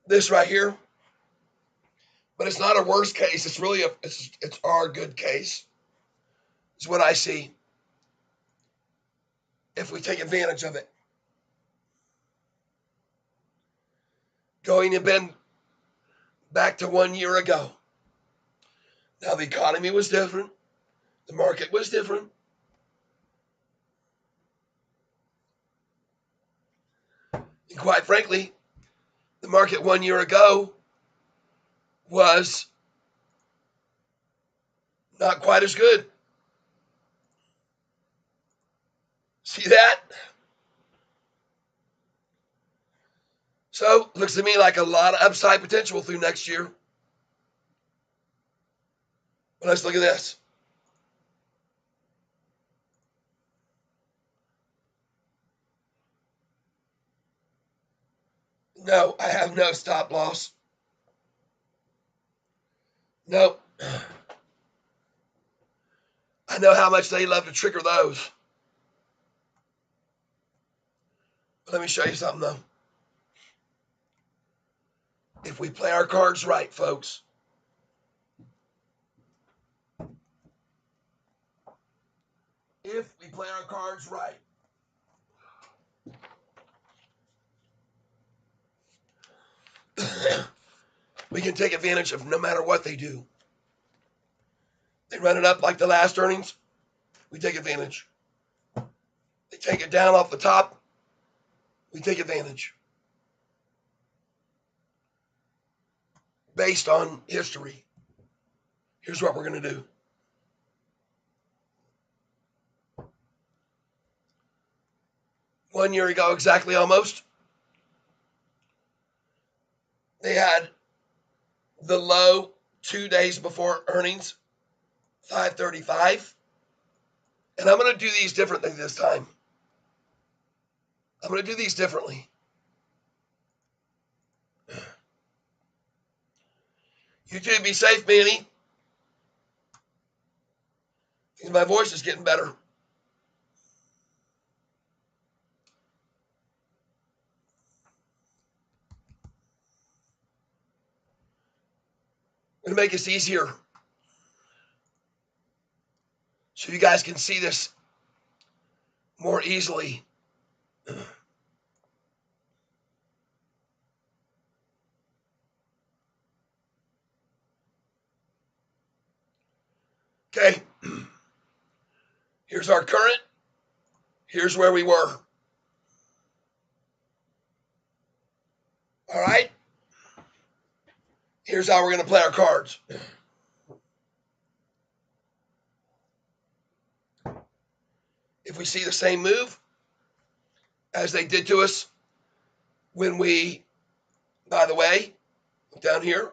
This right here. But it's not a worst case. It's really it's our good case. It's what I see. If we take advantage of it. Going and been back to 1 year ago. Now the economy was different. The market was different. And quite frankly, the market 1 year ago was not quite as good. See that? So, looks to me like a lot of upside potential through next year. But let's look at this. No, I have no stop loss. Nope. I know how much they love to trigger those. But let me show you something, though. If we play our cards right, folks, if we play our cards right. We can take advantage of no matter what they do. They run it up like the last earnings, we take advantage. They take it down off the top, we take advantage. Based on history. Here's what we're going to do. One year ago, exactly almost, they had the low 2 days before earnings, 535. And I'm going to do these differently this time. I'm going to do these differently. You two be safe, Manny. My voice is getting better. I'm going to make this easier so you guys can see this more easily. Okay. Here's our current. Here's where we were. All right. Here's how we're going to play our cards. If we see the same move as they did to us when we, by the way, down here.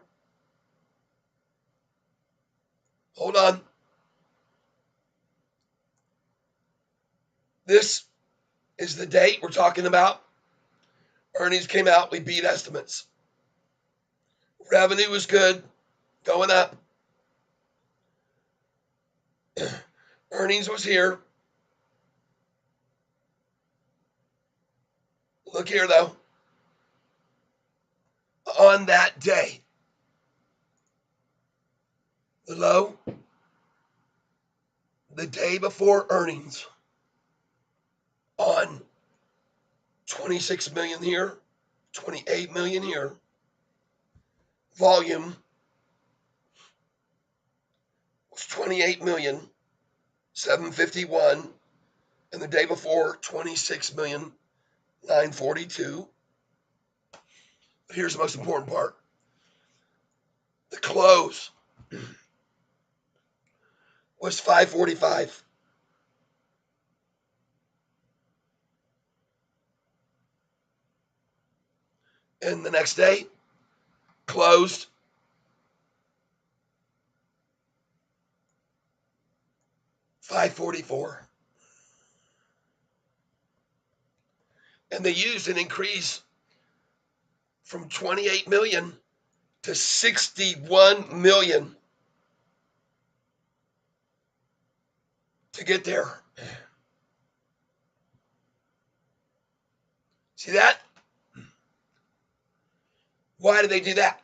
Hold on. This is the date we're talking about. Earnings came out. We beat estimates. Revenue was good, going up. Earnings was here. Look here, though. On that day, the low, the day before earnings, on 26 million here, 28 million here. Volume was 28 million, 751, and the day before 26 million, 942. But here's the most important part. The close was 545. And the next day, closed 544. And they used an increase from 28 million to 61 million to get there. See that? Why did they do that?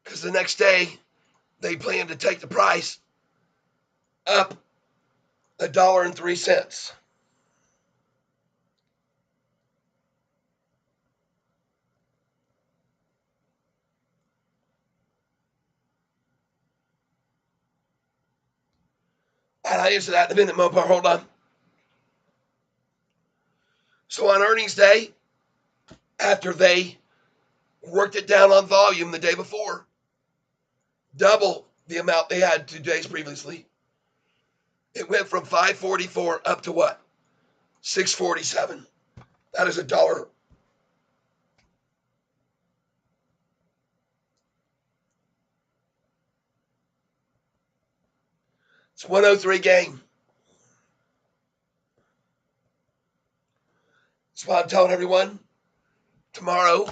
Because the next day they planned to take the price up $1.03. I'll answer that in a minute, Mopar. Hold on. So on earnings day, after they worked it down on volume the day before, double the amount they had 2 days previously, it went from 544 up to what? 647. That is $1. It's 103 gain. That's why I'm telling everyone tomorrow,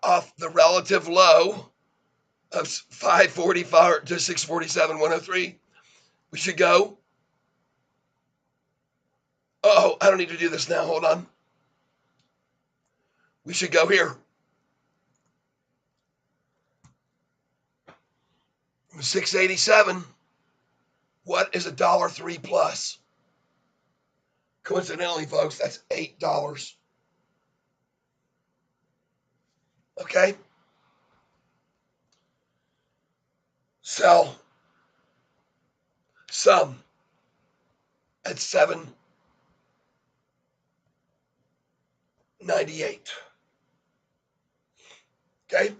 off the relative low of 545 to 647, 103, we should go. Oh, I don't need to do this now. Hold on. We should go here. From 687 What is $1.03 plus? Coincidentally, folks, that's $8. Okay? Sell some at $7.98. Okay?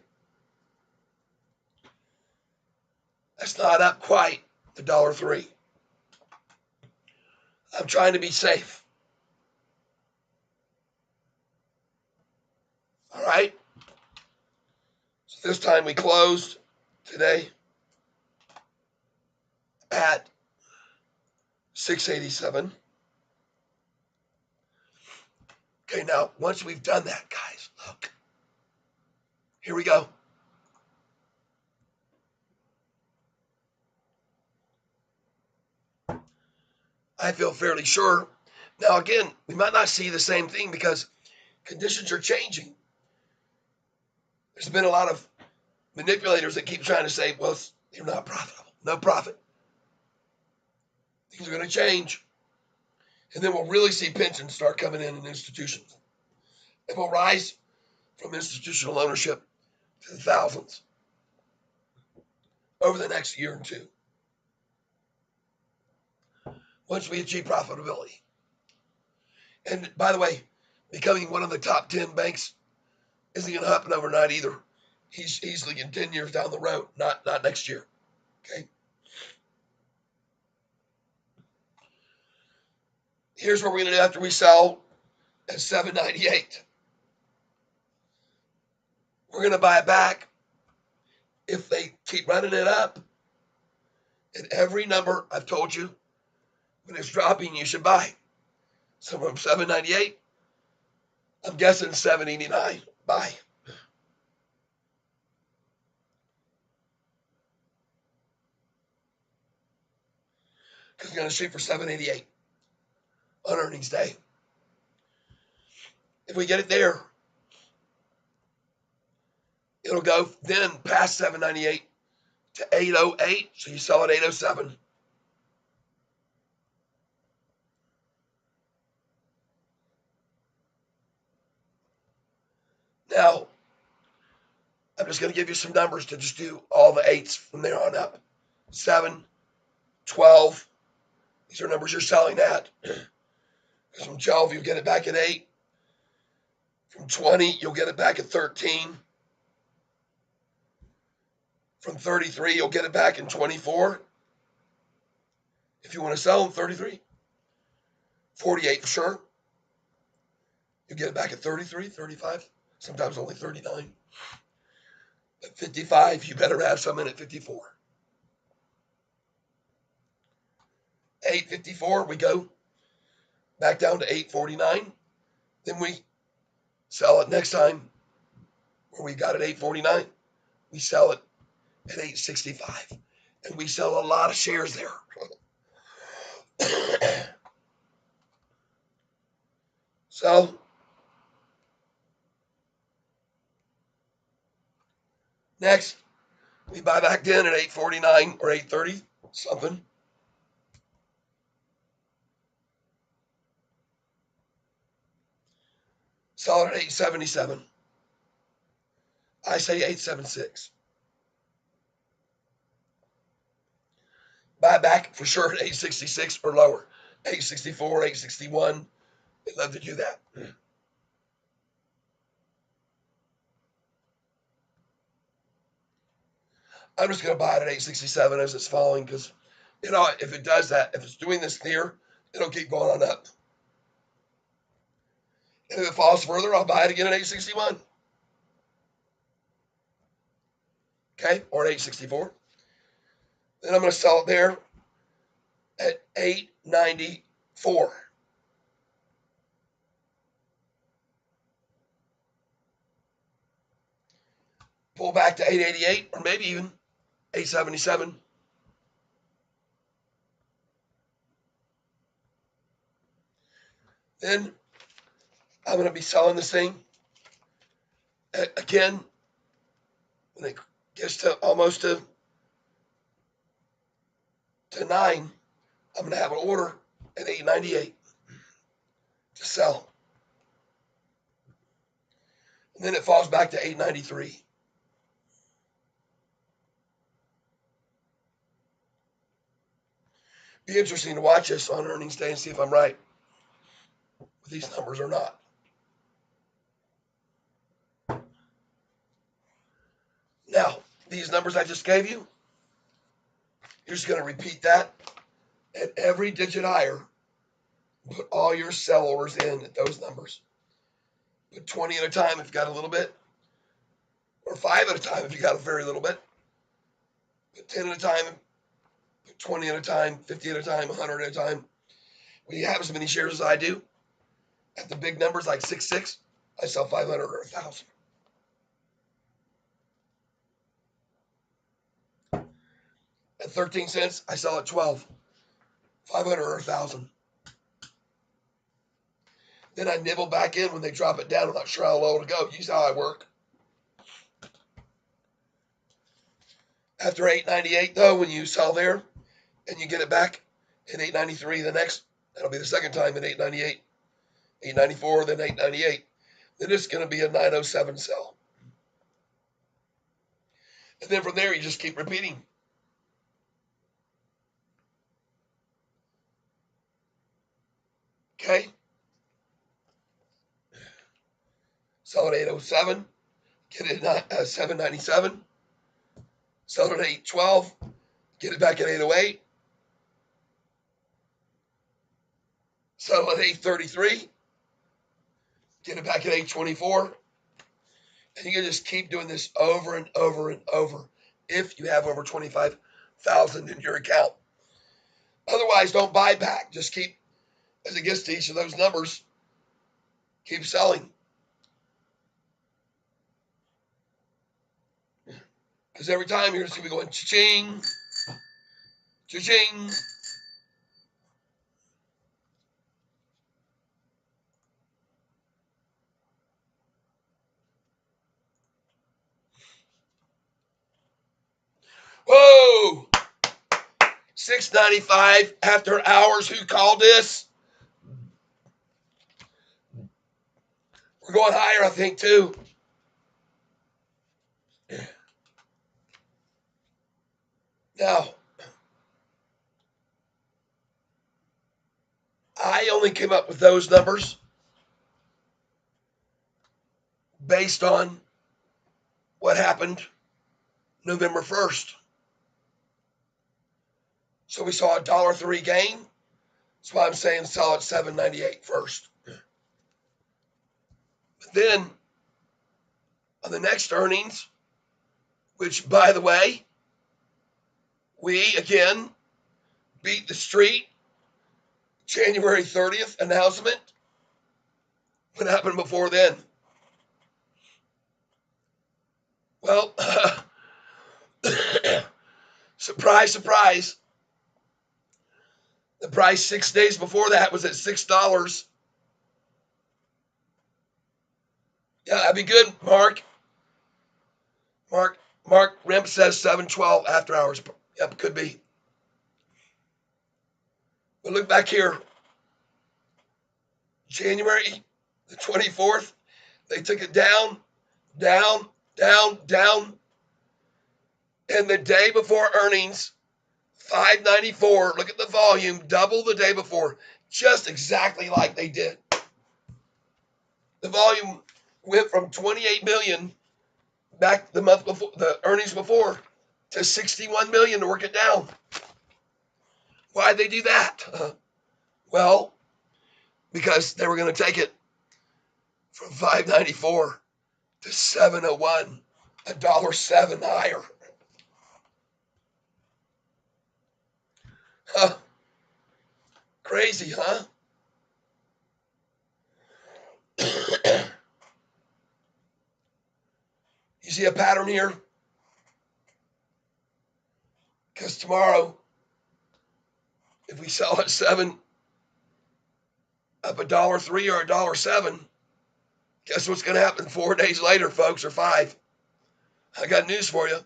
That's not up quite the $1.03. I'm trying to be safe. All right? So this time we closed today at 687. Okay, now once we've done that, guys, look. Here we go. I feel fairly sure. Now, again, we might not see the same thing because conditions are changing. There's been a lot of manipulators that keep trying to say, well, you're not profitable, no profit. Things are going to change. And then we'll really see pensions start coming in institutions. It will rise from institutional ownership to the thousands over the next year or two once we achieve profitability. And by the way, becoming one of the top 10 banks isn't going to happen overnight either. He's easily in 10 years down the road, not next year. Okay. Here's what we're going to do after we sell at $7.98. We're going to buy it back if they keep running it up. And every number I've told you, when it's dropping, you should buy. So from $7.98, I'm guessing $7.89. Buy. Because we're going to shoot for $7.88 on earnings day. If we get it there, it'll go then past $7.98 to $8.08. So you sell at $8.07. Now, I'm just going to give you some numbers to just do all the eights from there on up. 7, 12. These are numbers you're selling at. Because from 12, you'll get it back at 8. From 20, you'll get it back at 13. From 33, you'll get it back in 24. If you want to sell them, 33. 48 for sure. You'll get it back at 33, 35, sometimes only 39. At 55, you better have some in at 54. 854, we go back down to 849. Then we sell it next time where we got it 849. We sell it at 865. And we sell a lot of shares there. So next, we buy back in at 849 or 830, something. Sell it at 877. I say 876. Buy back for sure at 866 or lower. 864, 861. They'd love to do that. I'm just going to buy it at 867 as it's falling because, if it does that, if it's doing this here, it'll keep going on up. And if it falls further, I'll buy it again at 861. Okay, or at 864. Then I'm going to sell it there at 894. Pull back to 888 or maybe even 877. Then I'm going to be selling this thing again when it gets to almost to 9. I'm going to have an order at 8.98 to sell. And then it falls back to 8.93. Be interesting to watch this on earnings day and see if I'm right with these numbers or not. Now, these numbers I just gave you, you're just going to repeat that at every digit higher. Put all your sell orders in at those numbers. Put 20 at a time if you got a little bit, or 5 at a time if you got a very little bit. Put 10 at a time, put 20 at a time, 50 at a time, 100 at a time. When you have as many shares as I do, at the big numbers like 6.6, I sell 500 or 1,000. At 13 cents, I sell at 12, 500 or 1,000. Then I nibble back in when they drop it down. I'm not sure how low to go. Use how I work. After 8.98, though, when you sell there and you get it back at 8.93, the next, that'll be the second time at 8.98, 8.94, then 8.98. Then it's going to be a 9.07 sell. And then from there, you just keep repeating. Okay? Sell at 8.07, get it at 7.97, sell it at 8.12, get it back at 8.08, sell at 8.33, get it back at 8.24, and you can just keep doing this over and over and over if you have over 25,000 in your account. Otherwise, don't buy back. Just keep, as it gets to each of those numbers, keep selling. Because every time you're just going to be going cha-ching, cha-ching. Whoa! 6.95 after hours. Who called this? We're going higher, I think, too. Now, I only came up with those numbers based on what happened November 1st. So we saw a $1.03 gain. That's why I'm saying sell at 7.98 first. But then on the next earnings, which, by the way, we again beat the street. January 30th announcement. What happened before then? Well, surprise, surprise. The price 6 days before that was at $6. Yeah, that'd be good, Mark. Mark Rimp says 7.12 after hours. Yep, could be. But look back here. January the 24th, they took it down, down, down, down. And the day before earnings, 594, look at the volume, double the day before, just exactly like they did. The volume went from 28 million back the month before, the earnings before, to 61 million to work it down. Why'd they do that? Well, because they were going to take it from 594 to 701, $1.07 higher. Huh. Crazy, huh? You see a pattern here? Because tomorrow, if we sell at 7, up $1.03 or $1.07, guess what's going to happen 4 days later, folks, or 5? I got news for you.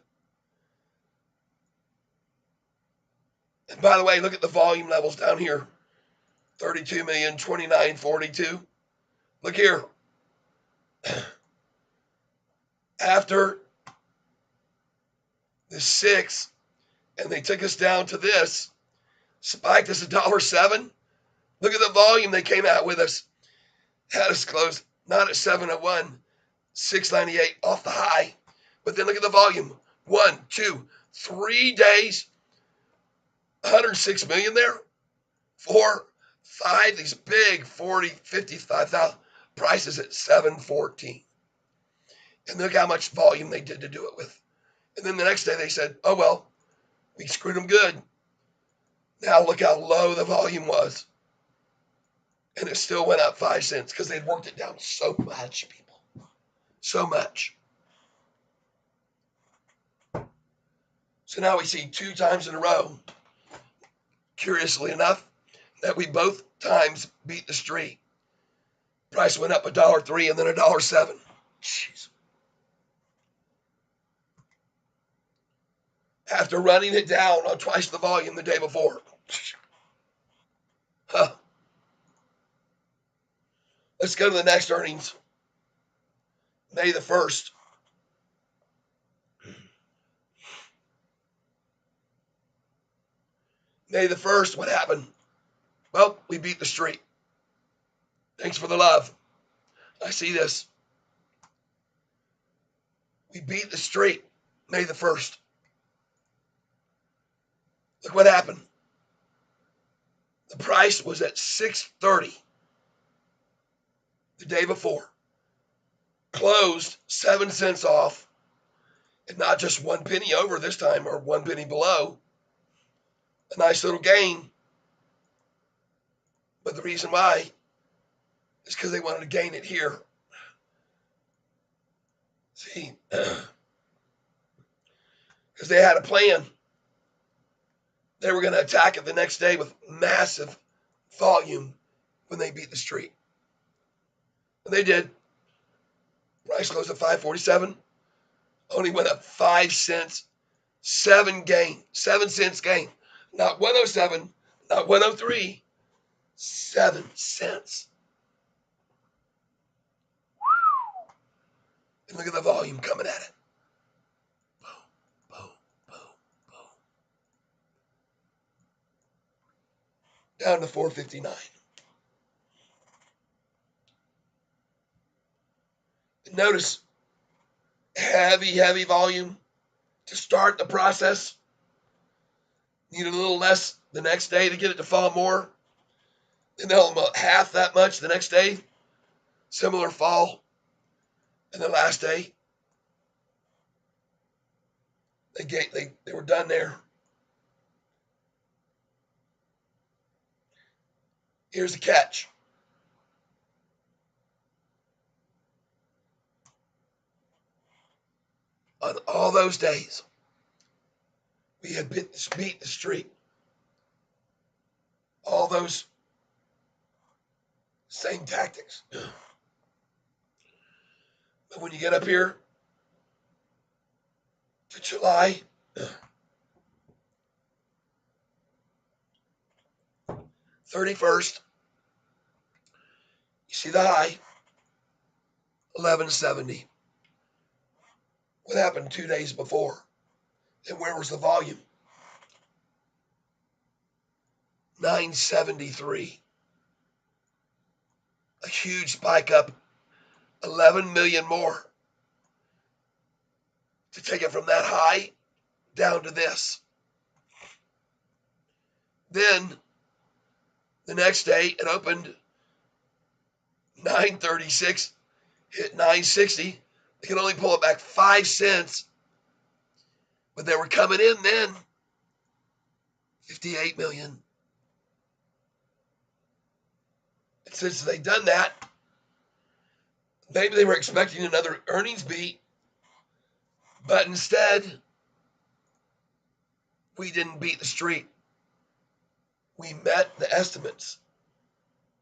And by the way, look at the volume levels down here. 32 million, 29.42. Look here. After the 6, and they took us down to this, spiked us $1.07. Look at the volume they came out with us. Had us close not at 701, 698 off the high. But then look at the volume. 1, 2, 3 days, 106 million there. 4, 5, these big 40, 55,000 prices at 714. And look how much volume they did to do it with. And then the next day they said, oh, well, we screwed them good. Now look how low the volume was. And it still went up 5 cents because they'd worked it down so much, people. So much. So now we see 2 times in a row, curiously enough, that we both times beat the street. Price went up $1.03 and then $1.07. Jeez. After running it down on twice the volume the day before. Huh. Let's go to the next earnings. May the 1st. May the 1st, what happened? Well, we beat the street. Thanks for the love. I see this. We beat the street May the 1st. Look what happened. The price was at 630 the day before. Closed 7 cents off, and not just 1 penny over this time or 1 penny below. A nice little gain. But the reason why is because they wanted to gain it here. See, because they had a plan. They were going to attack it the next day with massive volume when they beat the street. And they did. Price closed at 547. Only went up 5 cents. 7 cents gain. Not 107, not 103. 7 cents. And look at the volume coming at it. Boom, boom, boom, boom. Down to 459. Notice heavy volume to start the process. Needed a little less the next day to get it to fall more. Then about half that much the next day. Similar fall. And the last day, they were done there. Here's the catch. On all those days, we had beat the street. All those same tactics. But when you get up here to July 31st, you see the high, 1170. What happened 2 days before? And where was the volume? 973. A huge spike up, 11 million more to take it from that high down to this. Then the next day it opened 936, hit 960. They could only pull it back 5 cents, but they were coming in then 58 million. And since they'd done that, maybe they were expecting another earnings beat, but instead, we didn't beat the street. We met the estimates.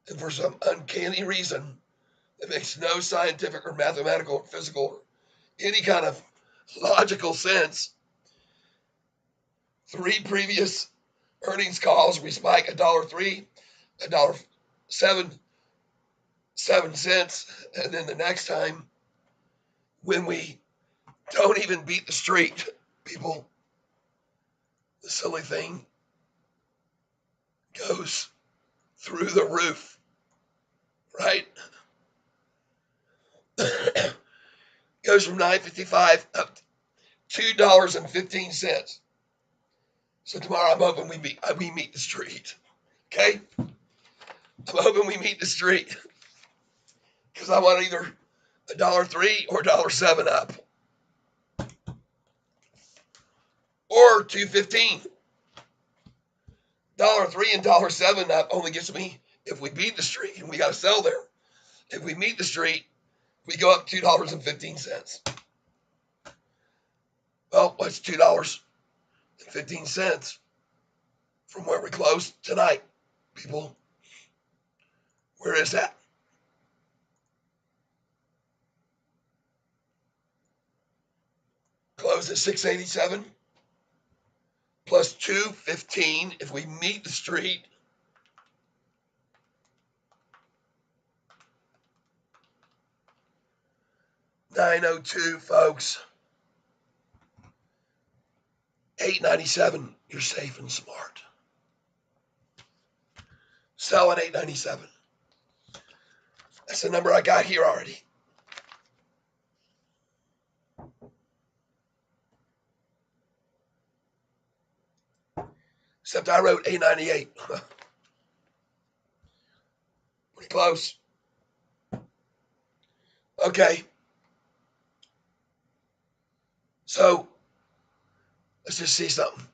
And for some uncanny reason that makes no scientific or mathematical or physical or any kind of logical sense, 3 previous earnings calls, we spike $1.03, $1.07, and then the next time when we don't even beat the street, people, the silly thing goes through the roof, right? Goes from $9.55 up to $2.15. So tomorrow I'm hoping we meet the street. Okay? I'm hoping we meet the street. Because I want either $1.03 or $1.07 up. Or $2.15. $1.03 and $1.07 up only gets me if we beat the street, and we got to sell there. If we meet the street, we go up $2.15. Well, what's $2.15 from where we closed tonight, people? Where is that? Closed at 687 plus 215 if we meet the street. $902, folks. $897. You're safe and smart. Sell at $897. That's the number I got here already. Except I wrote $898. Pretty close. Okay. So let's just see something.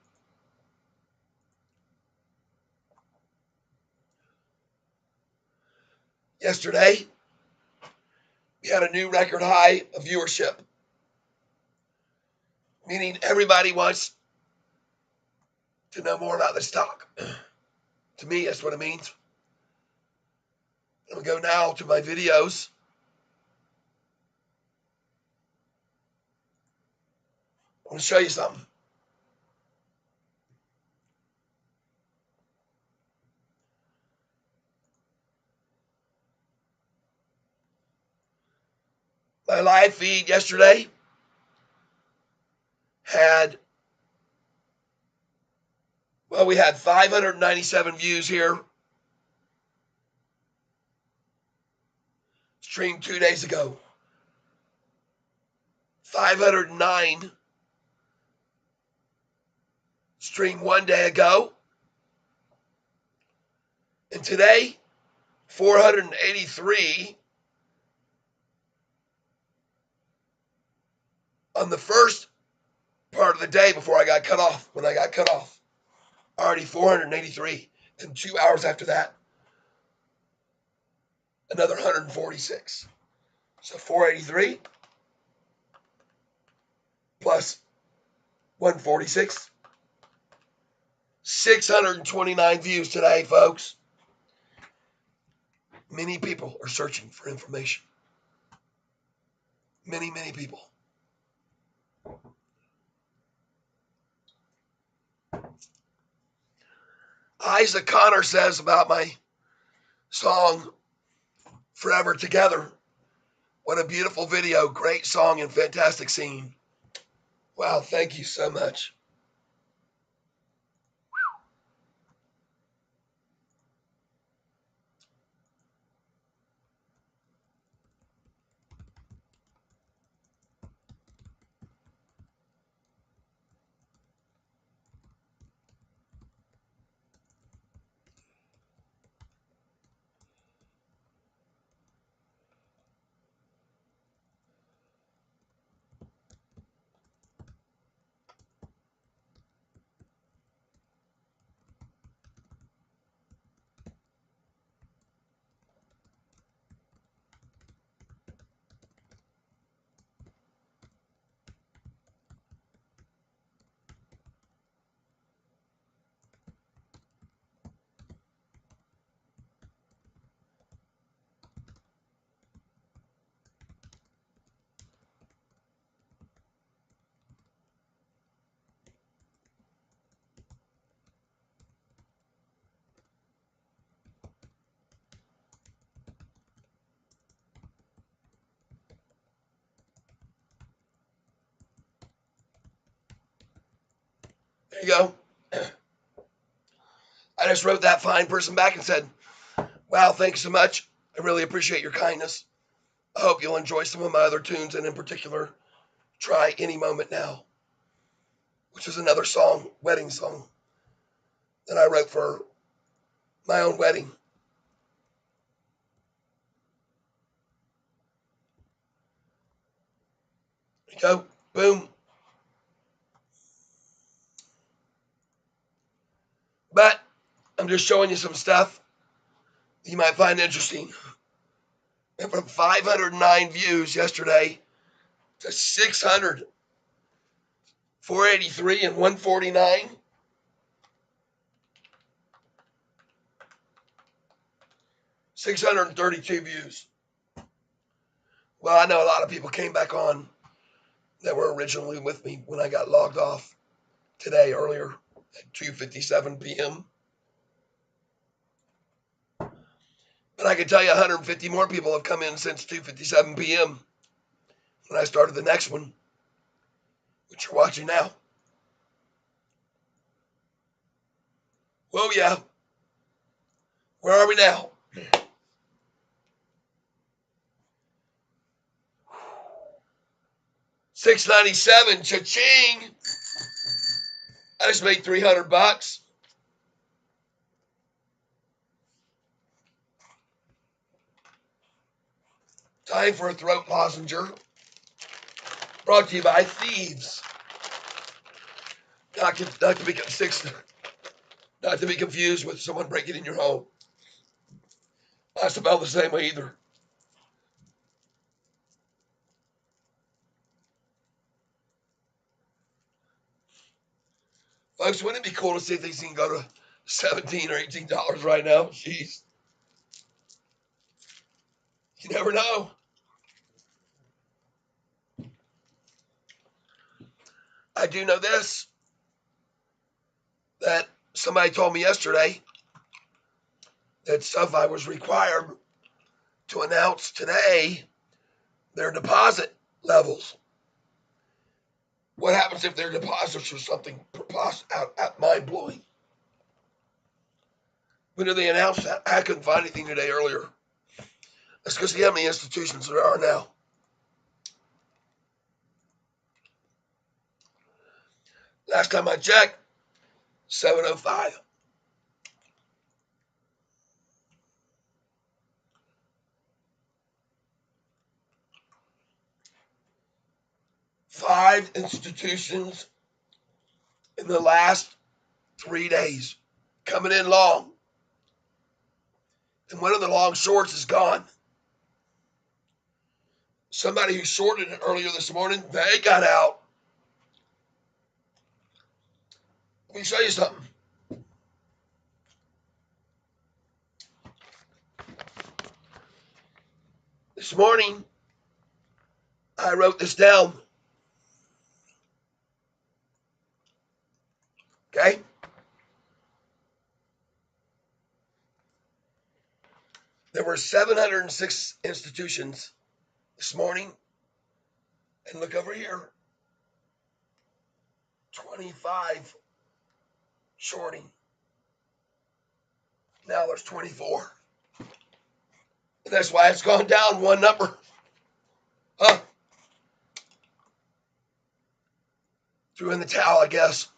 Yesterday, we had a new record high of viewership, meaning everybody wants to know more about this stock. To me, that's what it means. I'm going to go now to my videos. I want to show you something. My live feed yesterday had, well, we had 597 views here. Streamed 2 days ago. 509 streamed 1 day ago. And today, 483 on the first part of the day before I got cut off. When I got cut off, already 483. And 2 hours after that, another 146. So 483 plus 146. 629 views today, folks. Many people are searching for information. Many, many people. Isaac Connor says about my song, Forever Together. What a beautiful video. Great song and fantastic scene. Wow, thank you so much. There you go. I just wrote that fine person back and said, wow, thanks so much. I really appreciate your kindness. I hope you'll enjoy some of my other tunes, and in particular, Try Any Moment Now, which is another song, wedding song, that I wrote for my own wedding. There you go. Boom. But I'm just showing you some stuff you might find interesting. And from 509 views yesterday to 600, 483, and 149. 632 views. Well, I know a lot of people came back on that were originally with me when I got logged off today earlier at 2:57 p.m. But I can tell you 150 more people have come in since 2:57 p.m. when I started the next one, which you're watching now. Whoa, yeah. Where are we now? $697, cha-ching! I just made $300. Time for a throat lozenger. Brought to you by Thieves. Not to be confused with someone breaking in your home. I spell the same way either. Folks, wouldn't it be cool to see if these can go to $17 or $18 right now? Jeez. You never know. I do know this, that somebody told me yesterday that Sofi was required to announce today their deposit levels. What happens if their deposits are something mind-blowing? When do they announce that? I couldn't find anything today earlier. Let's go see how many institutions there are now. Last time I checked, 705. Five institutions in the last 3 days coming in long. And one of the long shorts is gone. Somebody who shorted it earlier this morning, they got out. Let me show you something. This morning, I wrote this down. Okay? There were 706 institutions this morning. And look over here. 25 shorting. Now there's 24. And that's why it's gone down one number. Huh? Threw in the towel, I guess.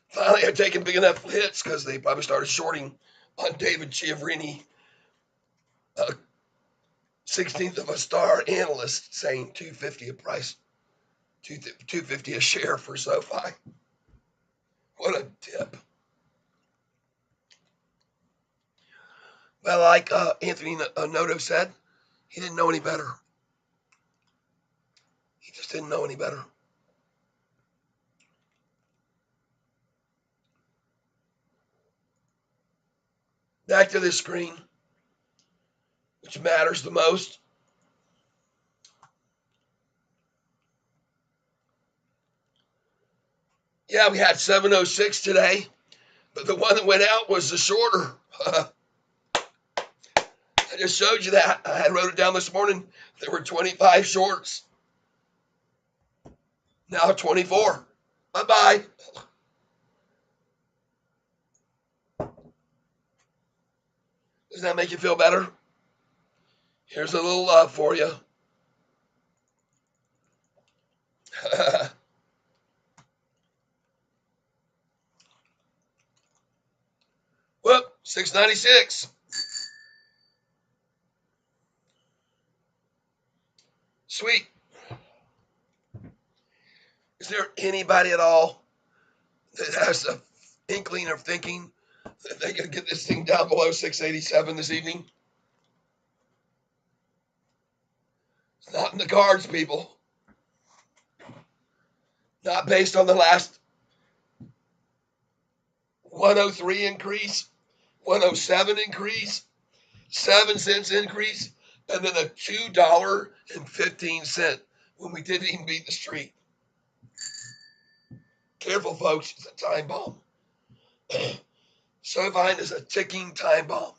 Finally, I've taken big enough hits because they probably started shorting on David Chiavrini, a 16th of a star analyst, saying $250 a price, $250 a share for SoFi. What a tip. Well, like Anthony Noto said, he didn't know any better. He just didn't know any better. Back to this screen, which matters the most. Yeah, we had 706 today, but the one that went out was the shorter. I just showed you that. I wrote it down this morning. There were 25 shorts. Now 24. Bye-bye. Does that make you feel better? Here's a little love for you. Whoop, 696. Sweet. Is there anybody at all that has an inkling of thinking that they can get this thing down below 687 this evening? It's not in the cards, people. Not based on the last 103 increase, 107 increase, 7 cents increase, and then a $2.15 when we didn't even beat the street. Careful, folks, it's a time bomb. Sofi is a ticking time bomb.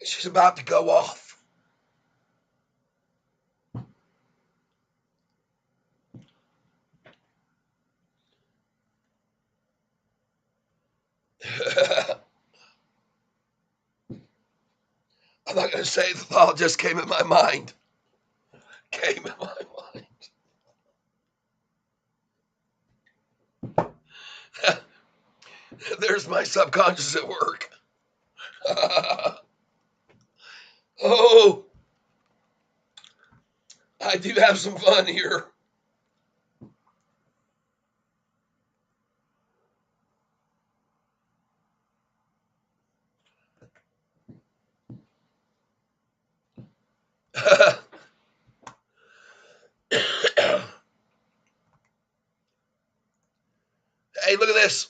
She's about to go off. I'm not going to say the thought just came in my mind. Came in my mind. There's my subconscious at work. Oh, I do have some fun here. Hey, look at this.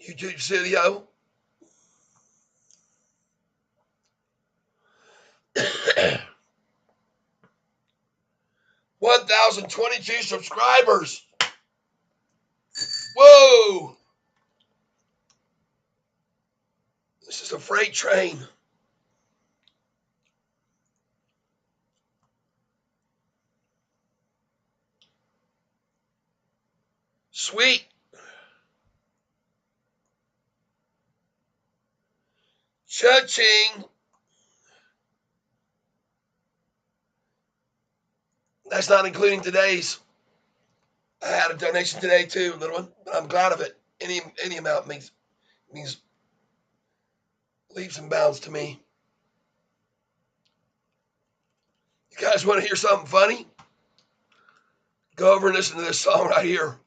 YouTube studio. 1,022 subscribers. Whoa. This is a freight train. Sweet. Cha-ching. That's not including today's. I had a donation today too, little one. But I'm glad of it. Any amount means leaps and bounds to me. You guys want to hear something funny? Go over and listen to this song right here.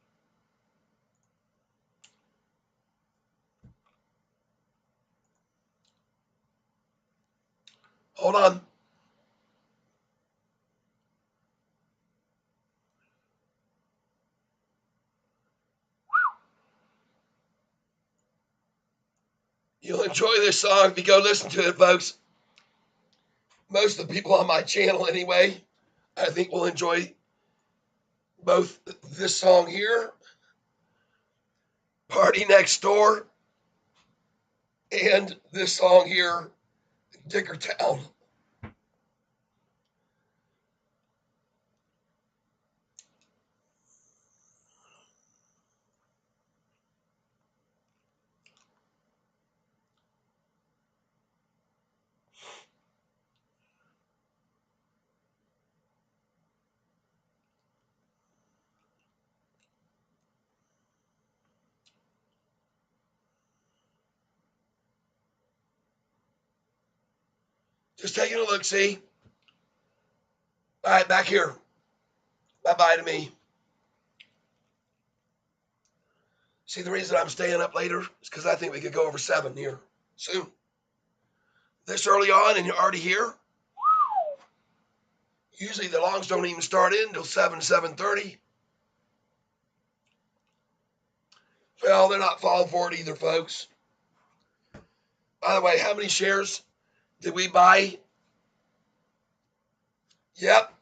Hold on. You'll enjoy this song if you go listen to it, folks. Most of the people on my channel, anyway, I think will enjoy both this song here, Party Next Door, and this song here, Dickertown. Just taking a look, see? All right, back here. Bye-bye to me. See, the reason I'm staying up later is because I think we could go over 7 here soon. This early on and you're already here? Usually the longs don't even start in until 7:30. Well, they're not falling for it either, folks. By the way, how many shares did we buy? Yep.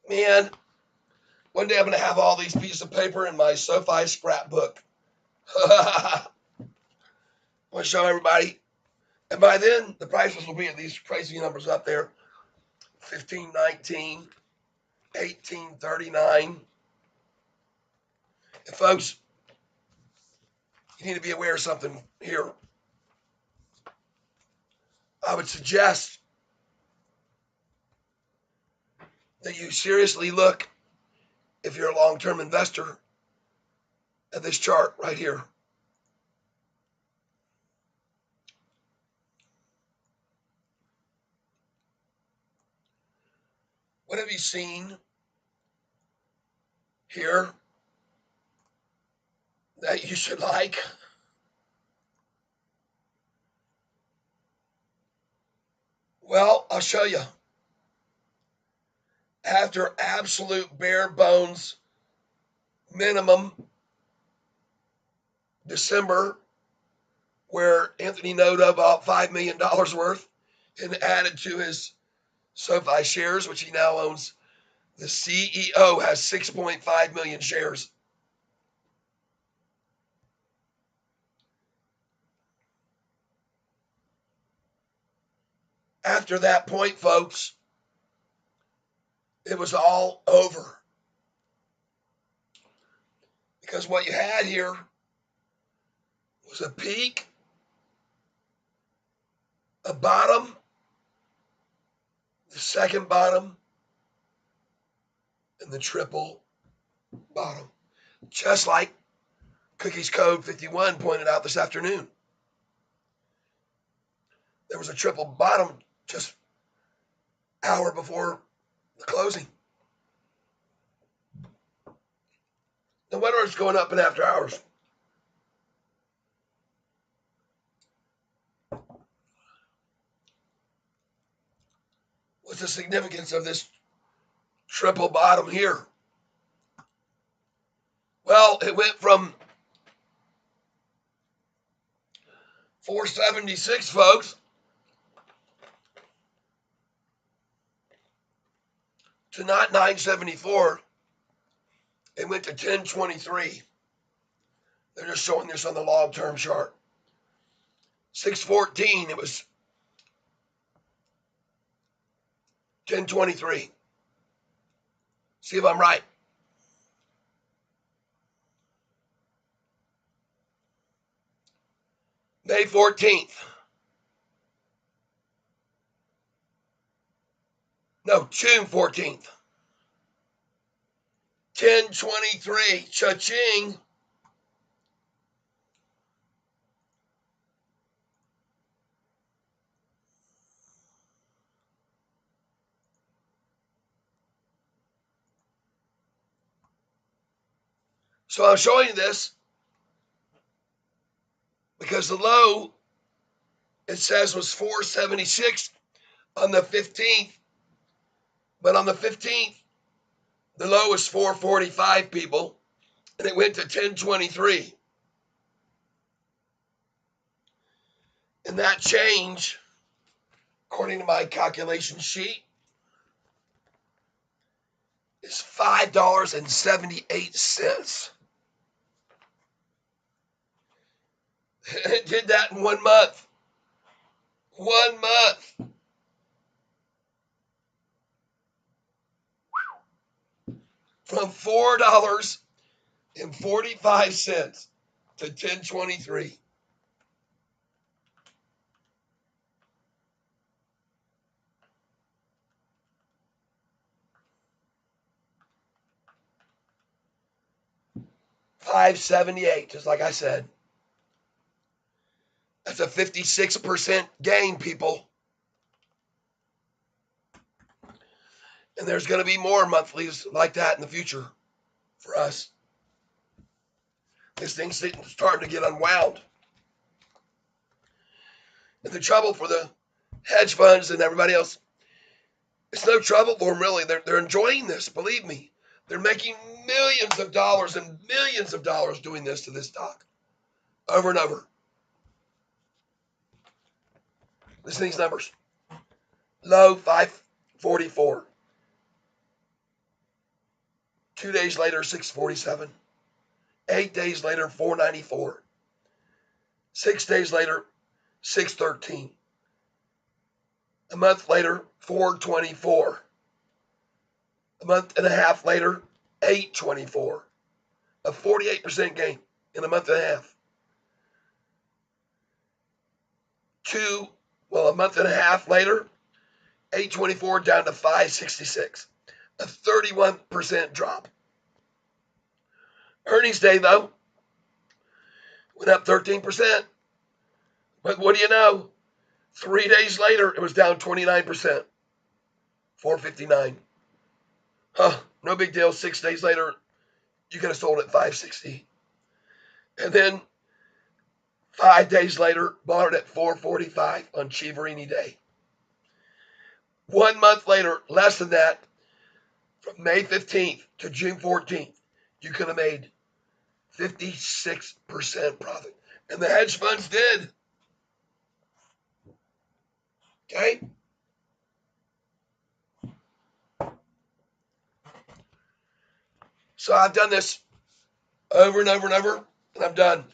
Man, one day I'm going to have all these pieces of paper in my Sofi scrapbook. I want to show everybody. And by then, the prices will be at these crazy numbers up there. $15.19, $18.39. And folks, you need to be aware of something here. I would suggest that you seriously look, if you're a long-term investor, at this chart right here. What have you seen here that you should like? Well, I'll show you. After absolute bare bones minimum December, where Anthony Noda bought $5 million worth and added to his SoFi shares, which he now owns. The CEO has 6.5 million shares. After that point, folks, it was all over. Because what you had here was a peak, a bottom, the second bottom, and the triple bottom. Just like Cookies Code 51 pointed out this afternoon. There was a triple bottom just an hour before the closing. No wonder it's going up in after hours. What's the significance of this triple bottom here? Well, it went from 476, folks, to not 974. It went to 1023. They're just showing this on the long-term chart. 614, it was 1023. See if I'm right. May 14th. No, June 14th. 1023. Cha-ching. So I'm showing you this because the low, it says, was 476 on the 15th. But on the 15th, the low was 445, people, and it went to 1023. And that change, according to my calculation sheet, is $5.78. It did that in 1 month. 1 month. From $4.45 to 1023. $5.78, just like I said. That's a 56% gain, people. And there's going to be more monthlies like that in the future for us. This thing's starting to get unwound. And the trouble for the hedge funds and everybody else, it's no trouble for them, really. They're enjoying this, believe me. They're making millions of dollars and millions of dollars doing this to this stock over and over. Listen to these numbers. Low 544. 2 days later, 647. 8 days later, 494. 6 days later, 613. A month later, 424. A month and a half later, 824. A 48% gain in a month and a half. A month and a half later, 824 down to 566. A 31% drop. Earnings day, though, went up 13%. But what do you know? 3 days later, it was down 29%. 459. No big deal. 6 days later, you could have sold at 560. And then 5 days later, bought it at 445 on Chivarini Day. 1 month later, less than that, from May 15th to June 14th, you could have made 56% profit. And the hedge funds did. Okay? So I've done this over and over and over, and I'm done.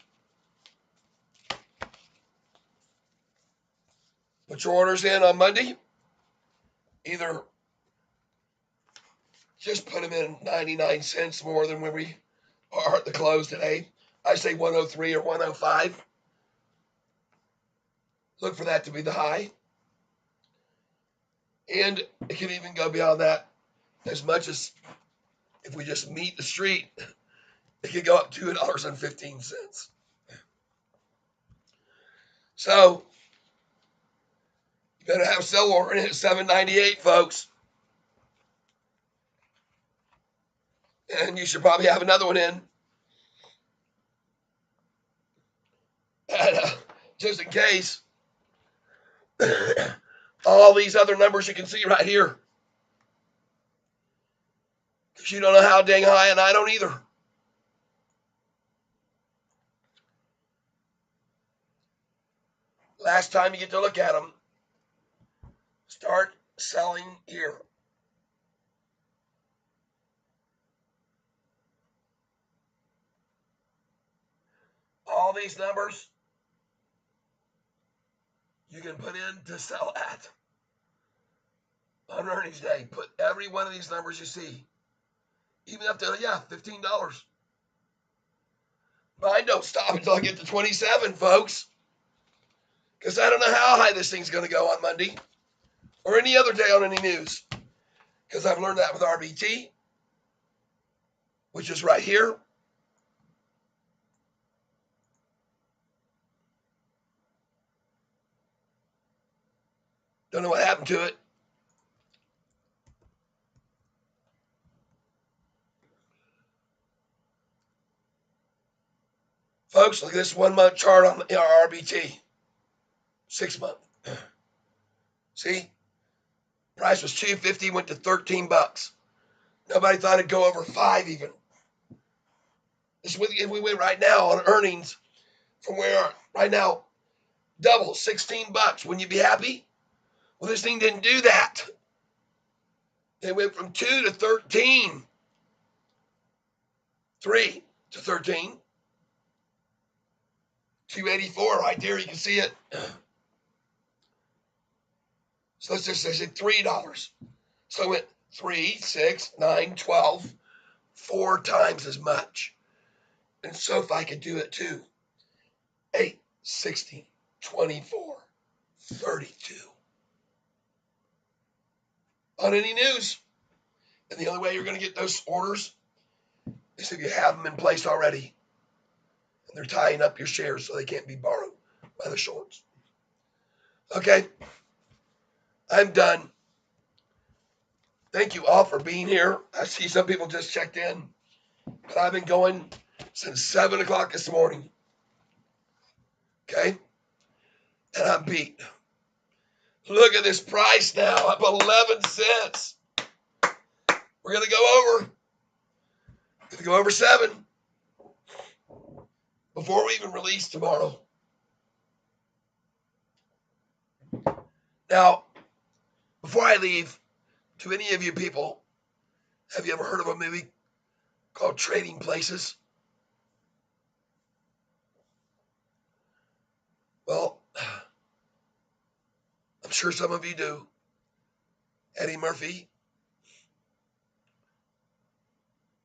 Put your orders in on Monday. Either just put them in 99 cents more than where we are at the close today. I say 103 or 105. Look for that to be the high. And it can even go beyond that. As much as if we just meet the street, it could go up $2.15. So you better have a sell order in at $7.98, folks. And you should probably have another one in. And, just in case. All these other numbers you can see right here. Because you don't know how dang high, and I don't either. Last time you get to look at them, start selling here. All these numbers you can put in to sell at on earnings day. Put every one of these numbers you see, even up to, $15. Mine don't stop until I get to 27, folks. Because I don't know how high this thing's going to go on Monday or any other day on any news. Because I've learned that with RBT, which is right here. Don't know what happened to it. Folks, look at this 1 month chart on our RBT. 6 month. See? Price was $2.50, went to $13. Nobody thought it'd go over 5 even. This if we went right now on earnings from where right now, double $16. Wouldn't you be happy? Well, this thing didn't do that. They went from 2 to 13. 3 to 13. 284 right there. You can see it. So let's just say $3. So it went 3, 6, 9, 12, 4 times as much. And Sofi could do it too. 8, 16, 24, 32. On any news. And the only way you're going to get those orders is if you have them in place already. And they're tying up your shares so they can't be borrowed by the shorts. Okay. I'm done. Thank you all for being here. I see some people just checked in. But I've been going since 7 o'clock this morning. Okay? And I'm beat. Look at this price now, up 11 cents. We're going to go over. Going to go over 7 before we even release tomorrow. Now, before I leave, to any of you people, have you ever heard of a movie called trading places. Well, I'm sure some of you do. Eddie Murphy.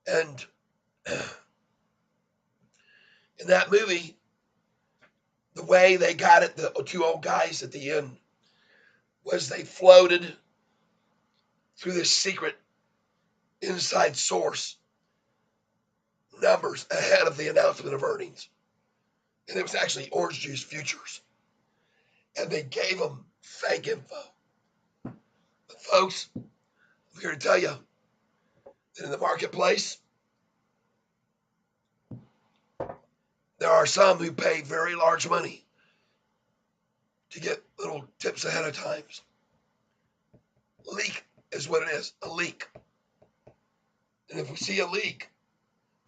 And in that movie, the way they got it, the two old guys at the end, was they floated through this secret inside source numbers ahead of the announcement of earnings. And it was actually orange juice futures. And they gave them fake info. But folks, I'm here to tell you that in the marketplace, there are some who pay very large money to get little tips ahead of times. Leak is what it is, a leak. And if we see a leak,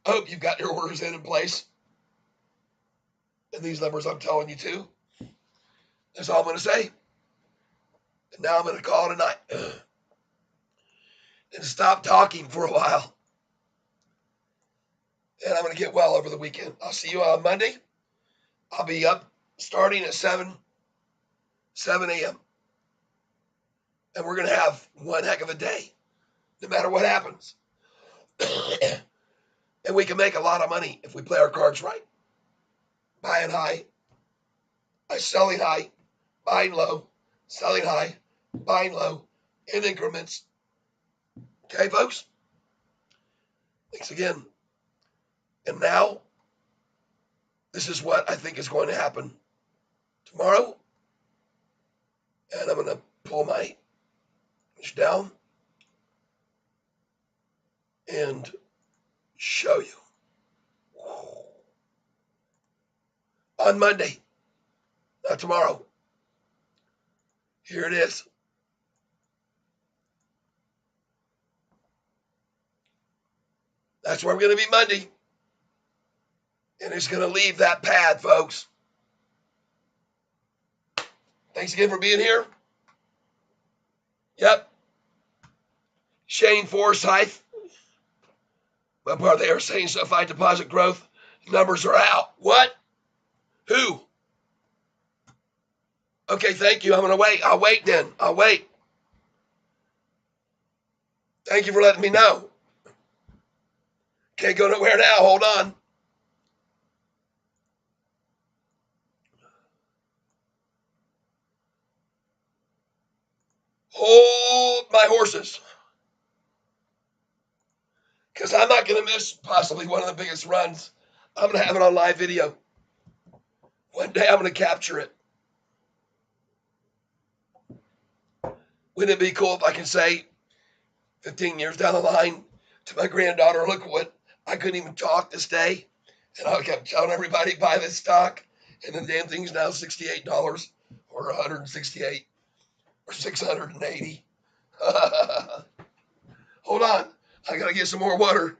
I hope you've got your orders in place. And these numbers I'm telling you to. That's all I'm going to say. And now I'm going to call it a night. And stop talking for a while. And I'm going to get well over the weekend. I'll see you on Monday. I'll be up starting at 7 a.m. And we're going to have one heck of a day, no matter what happens. And we can make a lot of money if we play our cards right. Buying high, selling high, buying low, selling high, buying low, in increments. Okay, folks? Thanks again. And now, this is what I think is going to happen tomorrow. And I'm going to pull my image down and show you. On Monday, not tomorrow. Here it is. That's where I'm going to be Monday. And it's going to leave that pad, folks. Thanks again for being here. Yep. Shane Forsyth. My part they are saying SoFi deposit growth numbers are out. What? Who? Okay, thank you. I'm going to wait. I'll wait then. I'll wait. Thank you for letting me know. Can't go nowhere now. Hold on. Hold my horses. Because I'm not going to miss possibly one of the biggest runs. I'm going to have it on live video. One day I'm going to capture it. Wouldn't it be cool if I can say 15 years down the line to my granddaughter, look what, I couldn't even talk this day. And I kept telling everybody, buy this stock. And the damn thing's now $68 or 168 or 680. Hold on. I got to get some more water.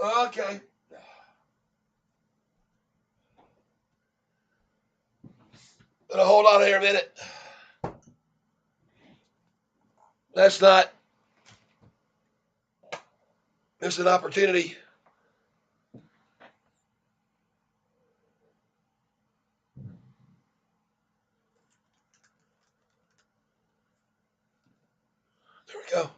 Okay. But hold on here a minute. Let's not miss an opportunity. There we go.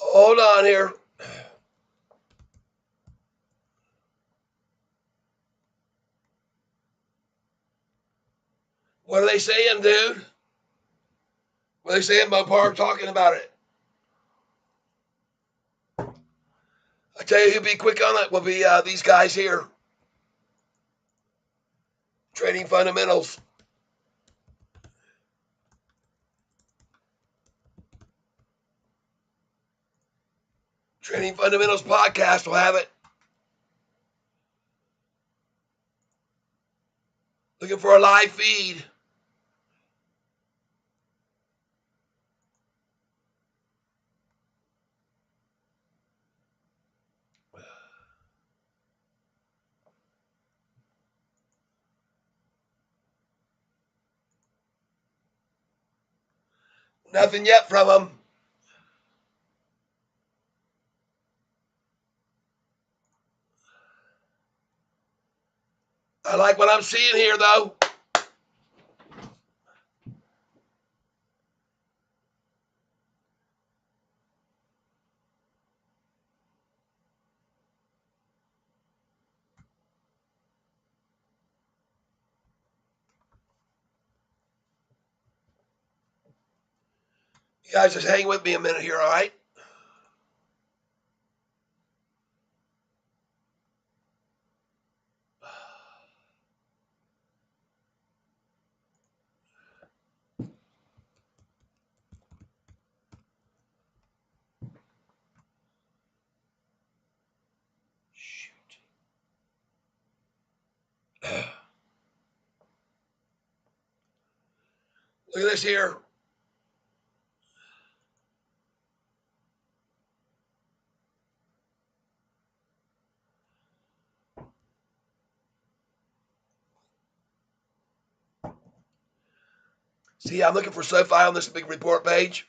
Hold on here. What are they saying, dude? What are they saying, Mopar, talking about it? I tell you who'll be quick on it will be these guys here. Trading Fundamentals. Trading Fundamentals podcast will have it. Looking for a live feed. Nothing yet from them. I like what I'm seeing here, though. You guys just hang with me a minute here, all right? Shoot. Look at this here. See, I'm looking for Sofi on this big report page.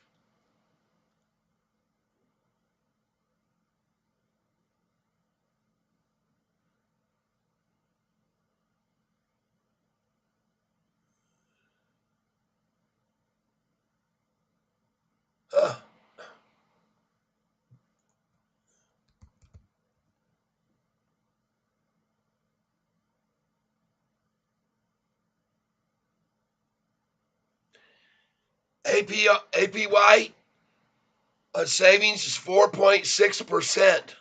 Huh. APY savings is 4.6%.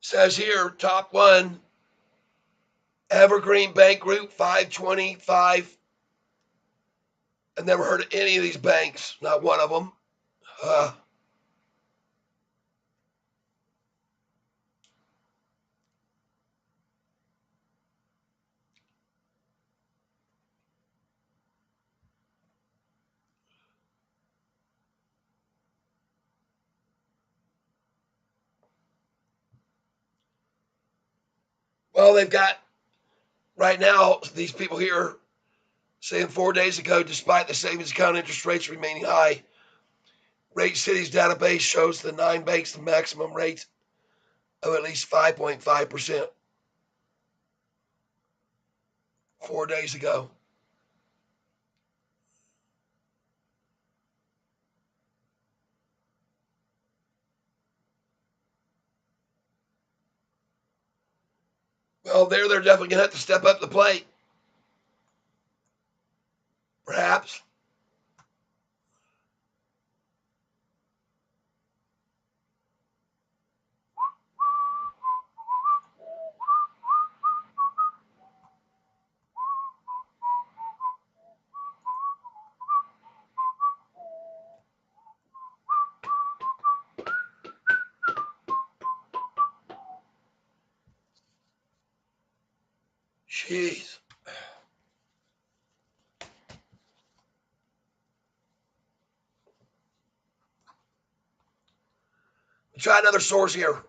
Says here, top one, Evergreen Bank Group, 525. I've never heard of any of these banks, not one of them. Well, they've got right now these people here saying 4 days ago, despite the savings account interest rates remaining high, Rate City's database shows the 9 banks the maximum rates of at least 5.5% 4 days ago. Well, they're definitely going to have to step up the plate. Perhaps. Jeez. Try another source here.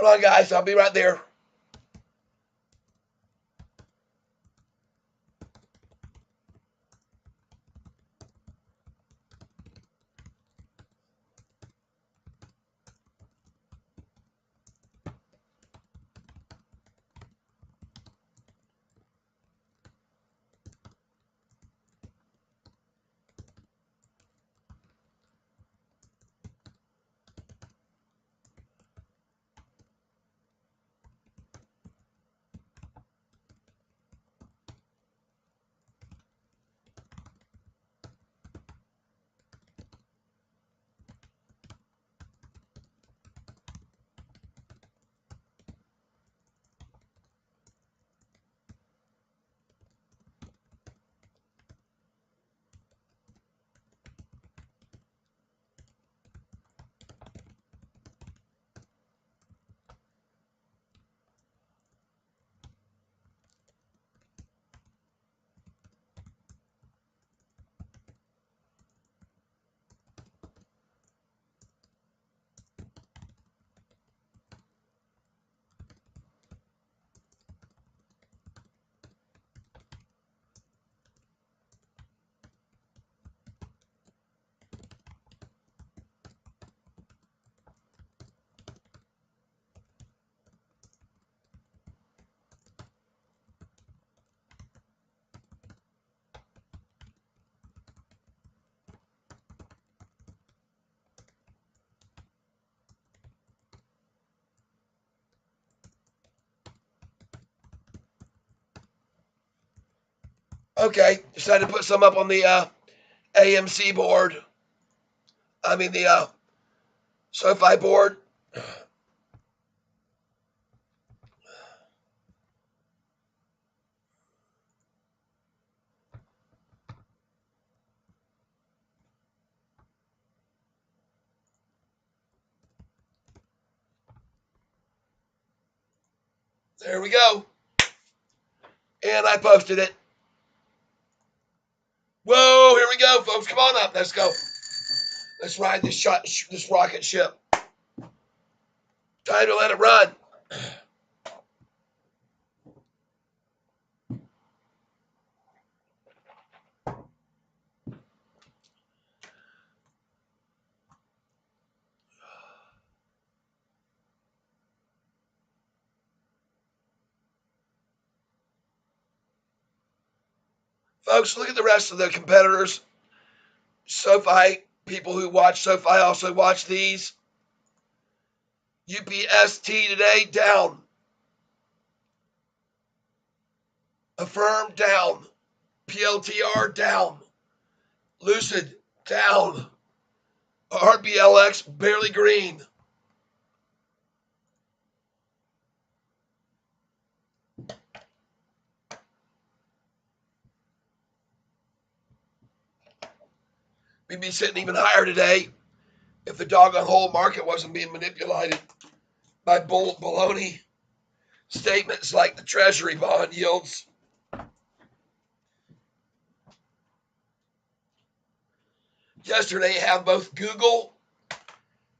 Hold on, guys. I'll be right there. Okay, decided to put some up on the AMC board. I mean the SoFi board. There we go. And I posted it. Whoa, here we go, folks. Come on up. Let's go. Let's ride this rocket ship. Time to let it run. Folks, look at the rest of the competitors. SoFi, people who watch SoFi also watch these. UPST today, down. Affirm, down. PLTR, down. Lucid, down. RBLX, barely green. We'd be sitting even higher today if the doggone whole market wasn't being manipulated by baloney statements like the Treasury bond yields. Yesterday, you have both Google,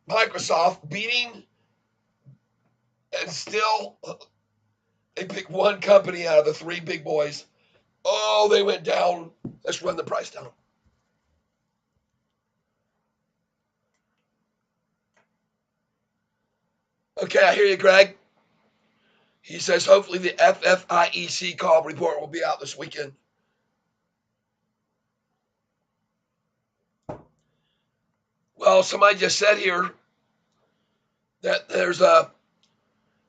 Microsoft beating, and still they picked one company out of the three big boys. Oh, they went down. Let's run the price down. Okay, I hear you, Greg. He says hopefully the FFIEC call report will be out this weekend. Well, somebody just said here that there's a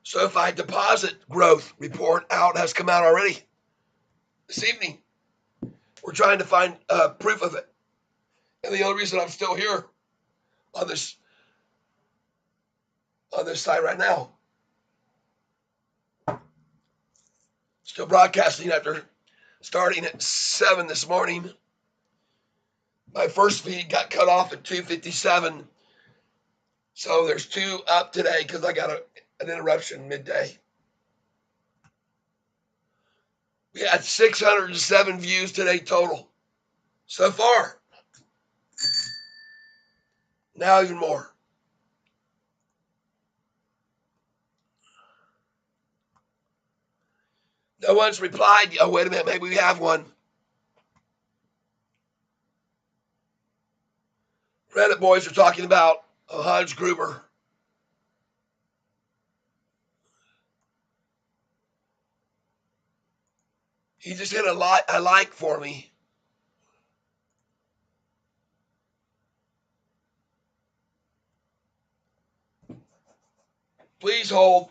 SoFi deposit growth report out, has come out already this evening. We're trying to find proof of it. And the only reason I'm still here on this site right now, still broadcasting after starting at 7 this morning. My first feed got cut off at 2:57. So there's two up today because I got an interruption midday. We had 607 views today total so far. Now even more. No one's replied. Oh, wait a minute. Maybe we have one. Reddit boys are talking about Hans Gruber. He just hit a like for me. Please hold.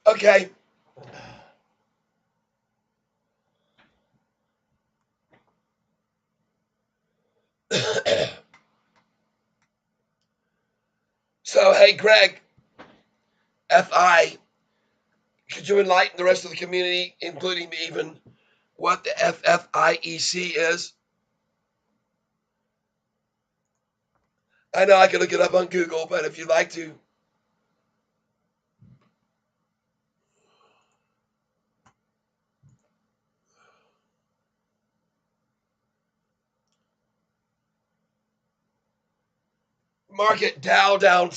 Okay. So, hey, Greg, FI, could you enlighten the rest of the community, including me even, what the FFIEC is? I know I can look it up on Google, but if you'd like to. Market Dow down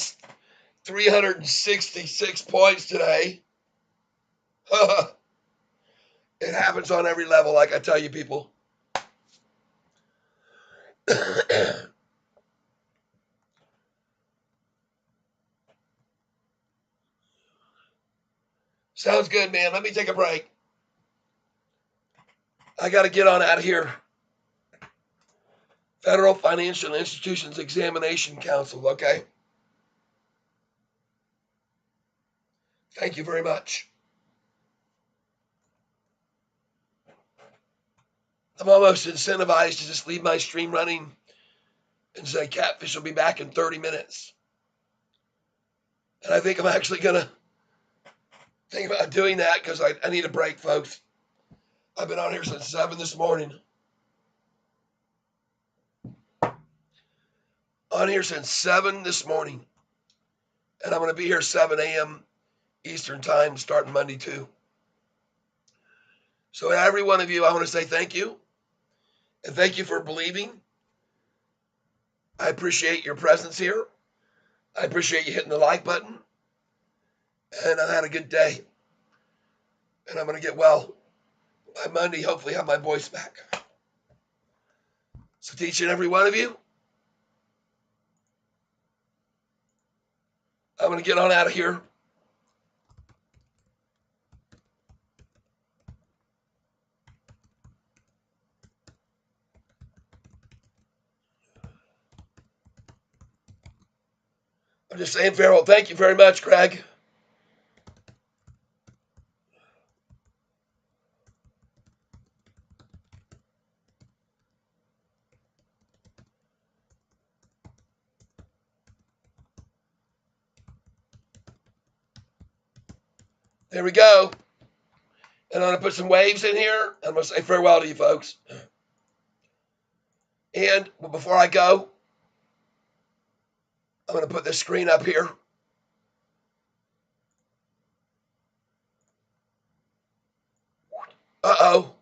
366 points today. It happens on every level, like I tell you, people. Sounds good, man. Let me take a break. I got to get on out of here. Federal Financial Institutions Examination Council, okay? Thank you very much. I'm almost incentivized to just leave my stream running and say Catfish will be back in 30 minutes. And I think I'm actually going to think about doing that because I need a break, folks. I've been on here since 7 this morning. On here since 7 this morning. And I'm going to be here 7 a.m. Eastern time starting Monday too. So every one of you, I want to say thank you. And thank you for believing. I appreciate your presence here. I appreciate you hitting the like button. And I had a good day. And I'm going to get well. By Monday, hopefully have my voice back. So to each and every one of you, I'm going to get on out of here. I'm just saying farewell. Thank you very much, Craig. There we go. And I'm going to put some waves in here. I'm going to say farewell to you folks. And before I go, I'm going to put this screen up here. Uh-oh.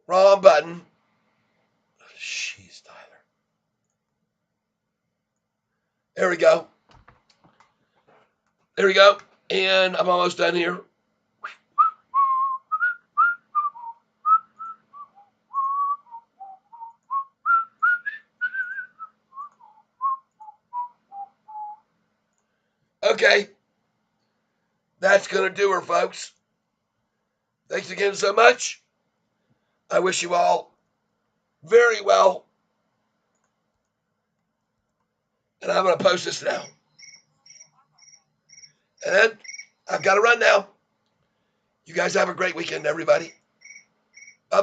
Wrong button. Jeez, Tyler. There we go. There we go. And I'm almost done here. Okay. That's going to do her, folks. Thanks again so much. I wish you all very well. And I'm going to post this now. And I've got to run now. You guys have a great weekend, everybody.